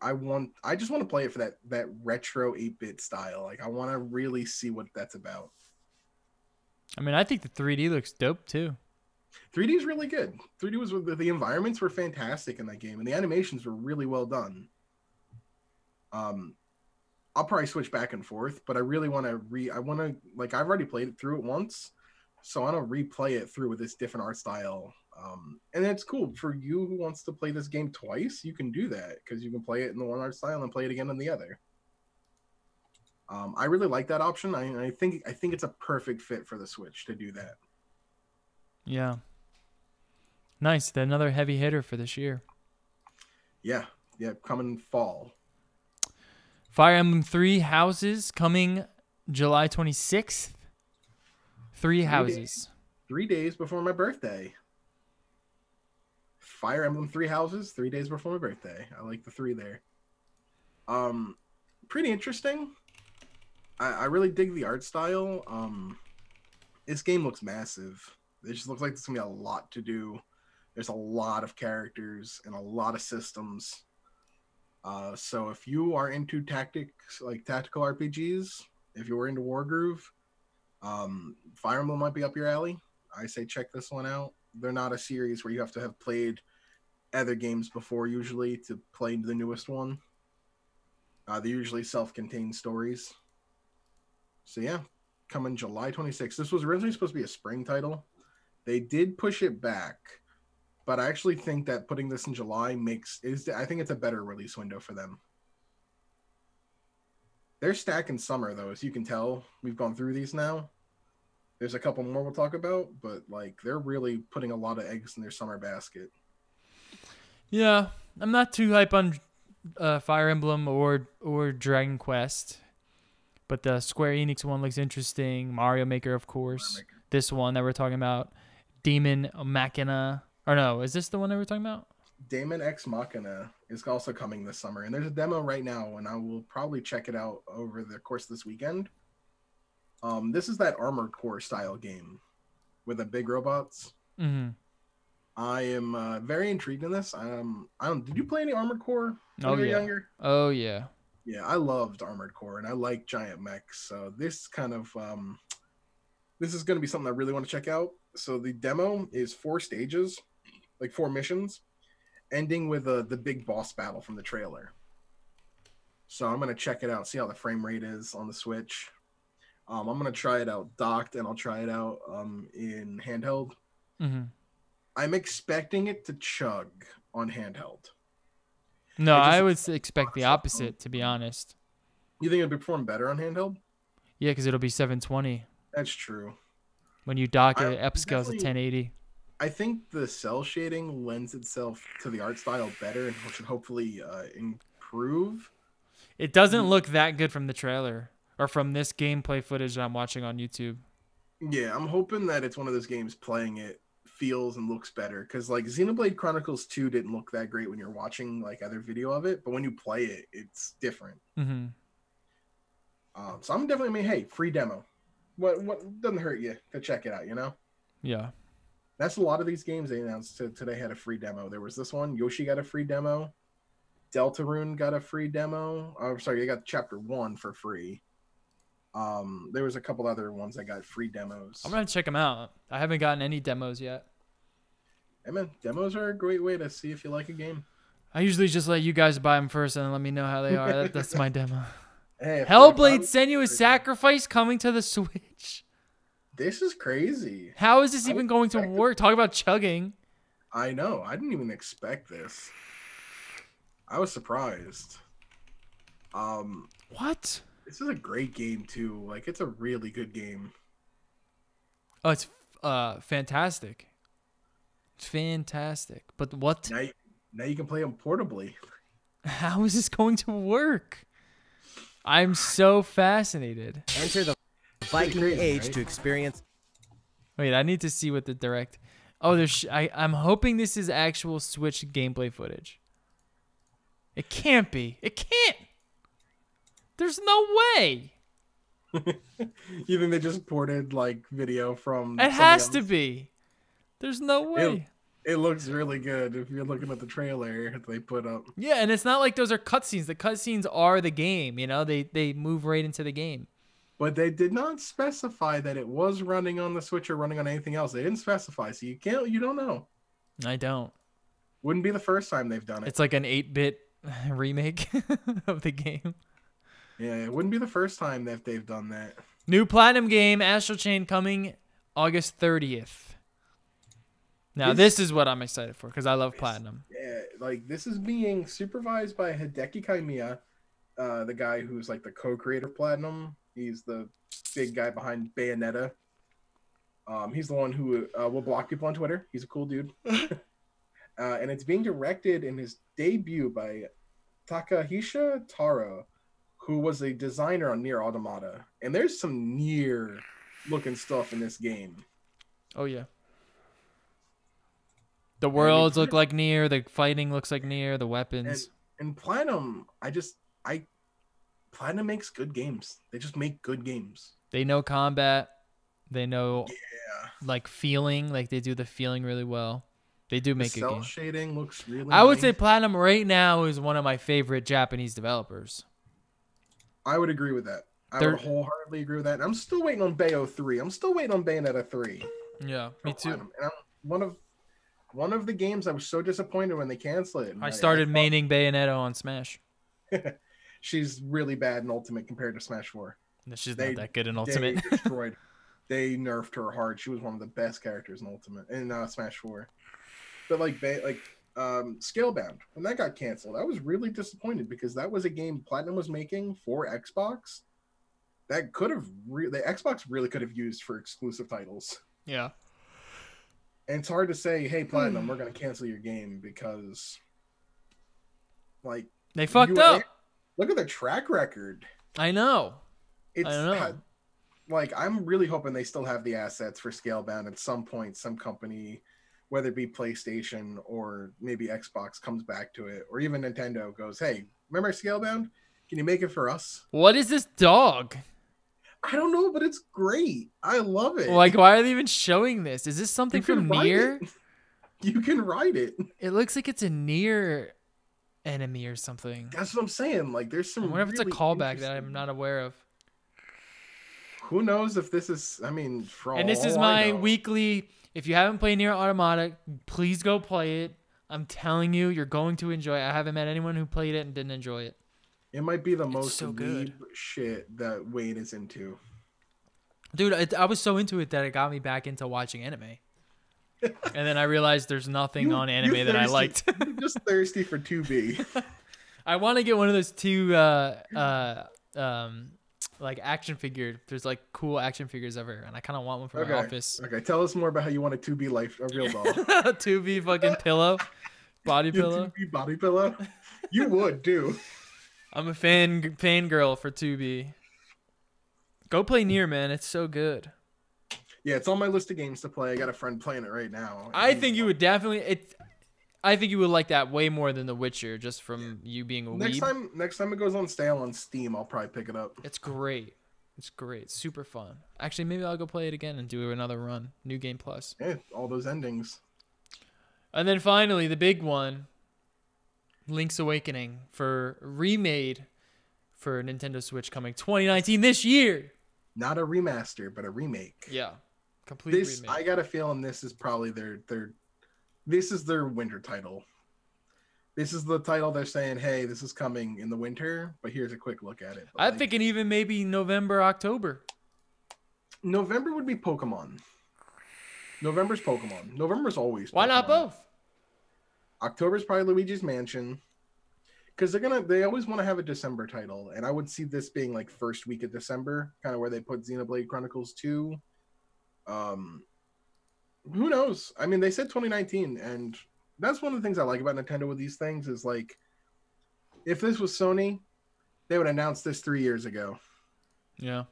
just want to play it for that retro 8-bit style. Like, I want to really see what that's about. I mean, I think the 3D looks dope too. 3D is really good. 3D was the environments were fantastic in that game, and the animations were really well done. I'll probably switch back and forth, but I really want to like, I've already played it through it once, so I want to replay it through with this different art style. And it's cool for you who wants to play this game twice. You can do that because you can play it in the one art style and play it again in the other. I really like that option. I think it's a perfect fit for the Switch to do that. Yeah. Nice. Another heavy hitter for this year. Yeah, coming fall. Fire Emblem 3 Houses coming July 26th. 3 Houses. 3 days before my birthday. Fire Emblem 3 Houses, 3 days before my birthday. I like the 3 there. Pretty interesting. I really dig the art style. This game looks massive. It just looks like there's going to be a lot to do. There's a lot of characters and a lot of systems. So if you are into tactics, like tactical RPGs, if you were into Wargroove, Fire Emblem might be up your alley. I say check this one out. They're not a series where you have to have played other games before usually to play the newest one. They're usually self-contained stories. So yeah, coming July 26th. This was originally supposed to be a spring title. They did push it back, but I actually think that putting this in July I think it's a better release window for them. They're stacking summer though, as you can tell. We've gone through these now. There's a couple more we'll talk about, but like they're really putting a lot of eggs in their summer basket. Yeah, I'm not too hype on Fire Emblem or Dragon Quest, but the Square Enix one looks interesting. Mario Maker, of course. This one that we're talking about, Daemon Machina. Or no, is this the one that we're talking about? Daemon Ex Machina is also coming this summer, and there's a demo right now, and I will probably check it out over the course of this weekend. This is that Armored Core style game with the big robots. Mm-hmm. I am very intrigued in this. Did you play any Armored Core when you were younger? Oh yeah. Yeah, I loved Armored Core and I like giant mechs. So this kind of this is going to be something I really want to check out. So the demo is 4 stages, like 4 missions, ending with the big boss battle from the trailer. So I'm going to check it out, see how the frame rate is on the Switch. I'm going to try it out docked and I'll try it out in handheld. Mm-hmm. I'm expecting it to chug on handheld. No, I would expect the opposite, to be honest. You think it'd perform better on handheld? Yeah, because it'll be 720. That's true. When you dock it, upscales to 1080. I think the cell shading lends itself to the art style better and should hopefully improve. It doesn't look that good from the trailer or from this gameplay footage that I'm watching on YouTube. Yeah, I'm hoping that it's one of those games playing it feels and looks better, because like Xenoblade Chronicles 2 didn't look that great when you're watching like other video of it, but when you play it, it's different. Mm-hmm. So I'm definitely, hey, free demo. What doesn't hurt you to check it out, you know? Yeah. That's a lot of these games they announced today had a free demo. There was this one, Yoshi got a free demo. Deltarune got a free demo. I'm sorry, they got chapter 1 for free. There was a couple other ones that got free demos. I'm gonna check them out. I haven't gotten any demos yet. Hey man, demos are a great way to see if you like a game. I usually just let you guys buy them first and let me know how they are. That's my demo. Hey, Hellblade Senua's Sacrifice coming to the Switch. This is crazy. How is this even going to work? Talk about chugging. I know. I didn't even expect this. I was surprised. What? This is a great game too. Like, it's a really good game. Oh, it's fantastic. It's fantastic. But what? Now you can play them portably. How is this going to work? I'm so fascinated. Enter the Viking Age to experience. Wait, I need to see what the direct. Oh, there's. I'm hoping this is actual Switch gameplay footage. It can't be. It can't. There's no way. You think they just ported like video from? It has to be. There's no way. It looks really good if you're looking at the trailer they put up. Yeah, and it's not like those are cutscenes. The cutscenes are the game. You know, they move right into the game. But they did not specify that it was running on the Switch or running on anything else. They didn't specify, so you don't know. I don't. Wouldn't be the first time they've done it. It's like an 8-bit remake of the game. Yeah, it wouldn't be the first time that they've done that. New Platinum game, Astral Chain, coming August 30th. Now, this is what I'm excited for, because I love Platinum. Yeah, like, this is being supervised by Hideki Kamiya, the guy who's, like, the co-creator of Platinum. He's the big guy behind Bayonetta. He's the one who will block people on Twitter. He's a cool dude. And it's being directed in his debut by Takahisa Taro, who was a designer on Nier Automata. And there's some Nier-looking stuff in this game. Oh, yeah. The worlds look like Nier. The fighting looks like Nier. The weapons. And Platinum, Platinum makes good games. They just make good games. They know combat. They know, like, feeling. Like, they do the feeling really well. They do make good games. Cell shading looks really I would nice. say Platinum right now is one of my favorite Japanese developers. I would agree with that. I would wholeheartedly agree with that. And I'm still waiting on Bayo 3. I'm still waiting on Bayonetta 3. Yeah, me too. And I'm one of the games I was so disappointed when they canceled it. I started maining Bayonetta on Smash. She's really bad in Ultimate compared to Smash 4. No, she's not that good in Ultimate. They nerfed her hard. She was one of the best characters in Ultimate in Smash 4. But Scalebound, when that got canceled, I was really disappointed because that was a game Platinum was making for Xbox that the Xbox really could have used for exclusive titles. Yeah. And it's hard to say, hey, Platinum, we're going to cancel your game because, like... They fucked up. Look at their track record. I know. I know. Like, I'm really hoping they still have the assets for Scalebound at some point. Some company, whether it be PlayStation or maybe Xbox, comes back to it. Or even Nintendo goes, hey, remember Scalebound? Can you make it for us? What is this dog? I don't know, but it's great. I love it. Like, why are they even showing this? Is this something from Nier? You can ride it. It looks like it's a Nier enemy or something. That's what I'm saying. Like, there's some. I wonder if it's a really callback that I'm interesting- not aware of. Who knows if this is? I mean, for And this is all I my know, weekly. If you haven't played Nier Automata, please go play it. I'm telling you, you're going to enjoy it. I haven't met anyone who played it and didn't enjoy it. it might be the most so good. weeb shit that Wade is into. Dude, I was so into it that it got me back into watching anime. And then I realized there's nothing on anime that I liked. You're just thirsty for 2B. I want to get one of those two like action figure. There's like cool action figures ever, and I kind of want one for my office. Okay, tell us more about how you want a 2B life, a real doll. 2B fucking pillow, body pillow. 2B body pillow. You would too. I'm a fangirl for 2B. Go play Nier, man. It's so good. Yeah, it's on my list of games to play. I got a friend playing it right now. I think you would definitely. I think you would like that way more than The Witcher, just from you being a weeb. Next time it goes on sale on Steam, I'll probably pick it up. It's great. It's great. Super fun. Actually, maybe I'll go play it again and do another run. New Game Plus. Yeah, all those endings. And then finally, the big one, Link's Awakening for remade for Nintendo Switch coming 2019 this year. Not a remaster, but a remake. Yeah, complete remake. I got a feeling this is probably this is their winter title. This is the title they're saying, hey, this is coming in the winter, but here's a quick look at it. But I'm thinking even maybe November, October. November would be Pokemon. November's Pokemon. November's always Pokemon. Why not both? October's probably Luigi's Mansion. Because they always want to have a December title, and I would see this being like first week of December, kind of where they put Xenoblade Chronicles 2. Who knows? I mean, they said 2019, and that's one of the things I like about Nintendo with these things is like, if this was Sony, they would announce this 3 years ago. Yeah.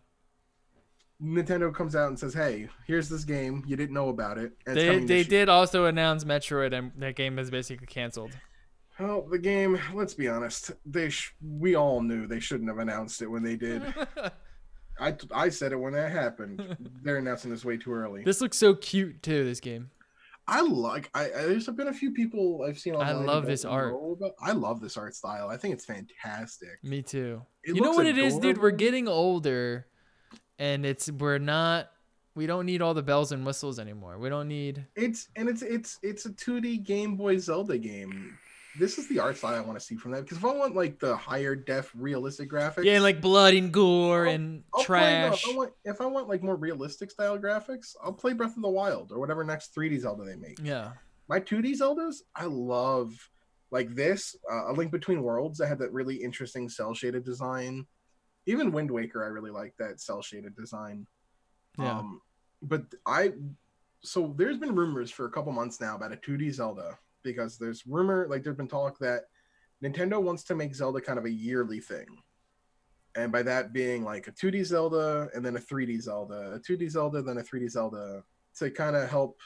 Nintendo comes out and says, hey, here's this game. You didn't know about it. And They did also announce Metroid, and that game is basically canceled. Well, the game, let's be honest, we all knew they shouldn't have announced it when they did. I said it when that happened. They're announcing this way too early. This looks so cute too, this game. There's been a few people I've seen online. I love this art. I love this art style. I think it's fantastic. Me too. It You know looks what it is, dude? We're adorable. getting older, and we don't need all the bells and whistles anymore. We don't need. It's a 2D Game Boy Zelda game. This is the art style I want to see from that. Because if I want like the higher def realistic graphics, Yeah, like blood and gore and trash. If I want like more realistic style graphics, I'll play Breath of the Wild or whatever next 3D Zelda they make. Yeah. My 2D Zeldas, I love like this. A Link Between Worlds that had that really interesting cell shaded design. Even Wind Waker, I really like that cell shaded design. Yeah. So there's been rumors for a couple months now about a 2D Zelda. Because there's been talk that Nintendo wants to make Zelda kind of a yearly thing. And by that being like a 2D Zelda and then a 3D Zelda, a 2D Zelda, then a 3D Zelda to kind of help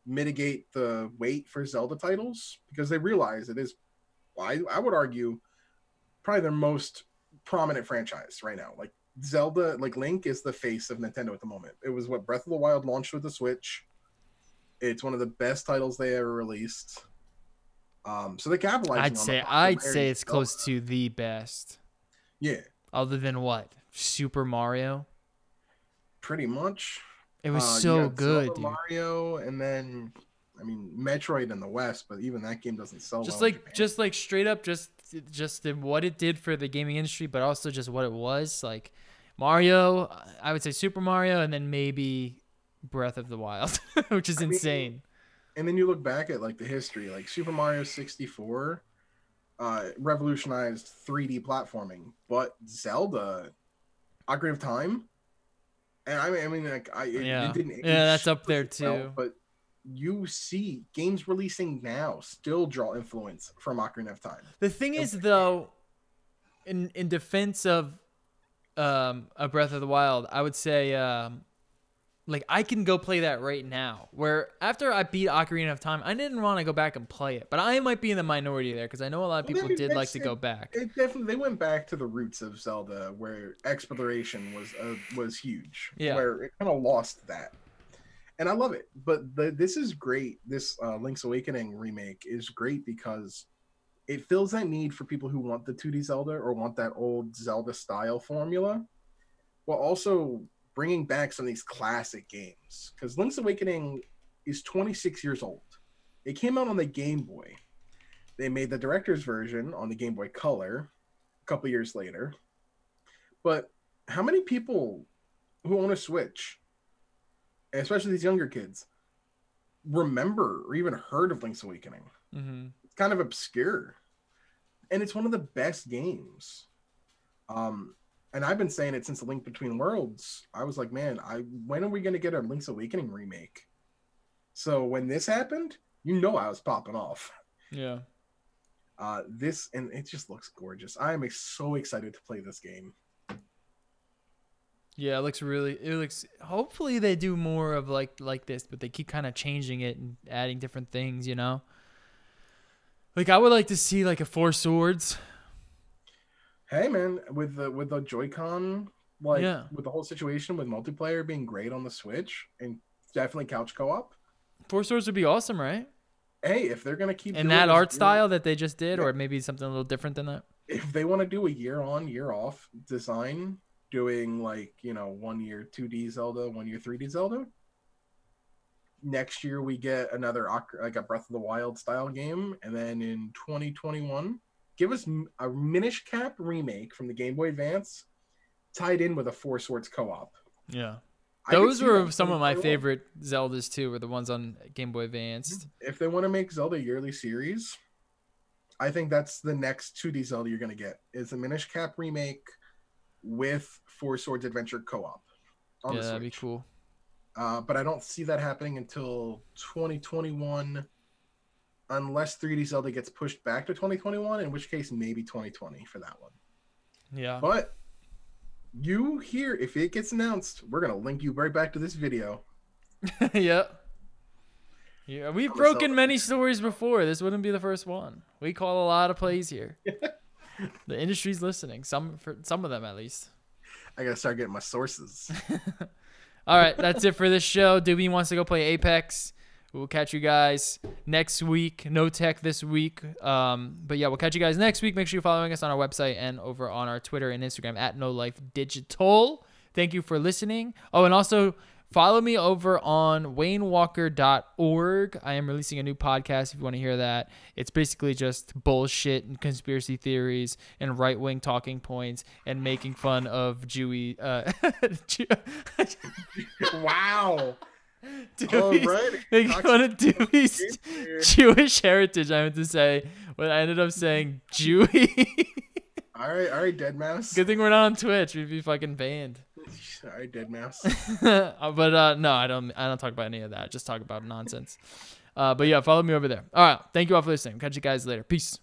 mitigate the wait for Zelda titles because they realize it is, I would argue, probably their most prominent franchise right now. Like Zelda, like Link is the face of Nintendo at the moment. It was what Breath of the Wild launched with the Switch. It's one of the best titles they ever released. So they capitalized. I'd say it's close to the best. Yeah. Other than what? Super Mario? Pretty much. It was so good, Zelda, dude. Mario, and then Metroid in the West, but even that game doesn't sell Just well in like Japan. just like straight up just what it did for the gaming industry, but also just what it was. Like Mario, I would say Super Mario, and then maybe Breath of the Wild, which is insane. And then you look back at like the history, like Super Mario 64 revolutionized 3D platforming, but Zelda, Ocarina of Time, and it didn't age that's up there too. well, but you see games releasing now still draw influence from Ocarina of Time. The thing is, though, in defense of a Breath of the Wild, I would say like I can go play that right now. Where after I beat Ocarina of Time, I didn't want to go back and play it, but I might be in the minority there because I know a lot of people did like to go back. They went back to the roots of Zelda, where exploration was huge. Yeah, where it kind of lost that, and I love it. But this is great. This Link's Awakening remake is great because it fills that need for people who want the 2D Zelda or want that old Zelda style formula, while also bringing back some of these classic games. Because Link's Awakening is 26 years old. It came out on the Game Boy. They made the director's version on the Game Boy Color a couple years later. But how many people who own a Switch, especially these younger kids, remember or even heard of Link's Awakening? Mm-hmm. It's kind of obscure. And it's one of the best games. And I've been saying it since The Link Between Worlds. I was like, man, when are we going to get a Link's Awakening remake? So when this happened, I was popping off. Yeah. And it just looks gorgeous. I am so excited to play this game. Yeah, it looks hopefully they do more of like this, but they keep kind of changing it and adding different things, you know? Like I would like to see like a Four Swords. Hey man, with the Joy-Con, with the whole situation with multiplayer being great on the Switch and definitely couch co-op. Four Swords would be awesome, right? Hey, if they're gonna keep in that art style that they just did, or maybe something a little different than that. If they want to do a year on, year off design, doing 1 year 2D Zelda, 1 year 3D Zelda. Next year we get another like a Breath of the Wild style game, and then in 2021, give us a Minish Cap remake from the Game Boy Advance, tied in with a Four Swords co-op. Yeah. Those were some of my favorite Zeldas too, were the ones on Game Boy Advanced. If they want to make Zelda a yearly series, I think that's the next 2D Zelda you're going to get, is a Minish Cap remake with Four Swords Adventure co-op on the Switch. That'd be cool. But I don't see that happening until 2021, unless 3D Zelda gets pushed back to 2021, in which case maybe 2020 for that one. Yeah. But if it gets announced, we're going to link you right back to this video. Yeah. Yeah, we've broken many stories before. This wouldn't be the first one. We call a lot of plays here. The industry's listening. Some of them at least. I gotta start getting my sources. All right, that's it for this show. Doobie wants to go play Apex. We'll catch you guys next week. No tech this week. But yeah, we'll catch you guys next week. Make sure you're following us on our website and over on our Twitter and Instagram at NoLifeDigital. Thank you for listening. Oh, and also follow me over on waynewalker.org. I am releasing a new podcast if you want to hear that. It's basically just bullshit and conspiracy theories and right-wing talking points and making fun of Jewy. Wow. Making fun of Doobie's Jewish heritage, I meant to say, but I ended up saying Jewy. All right, Dead Mouse. Good thing we're not on Twitch. We'd be fucking banned. All right, Dead Mouse. But no, I don't talk about any of that. Just talk about nonsense. But yeah, follow me over there. All right, thank you all for listening. Catch you guys later. Peace.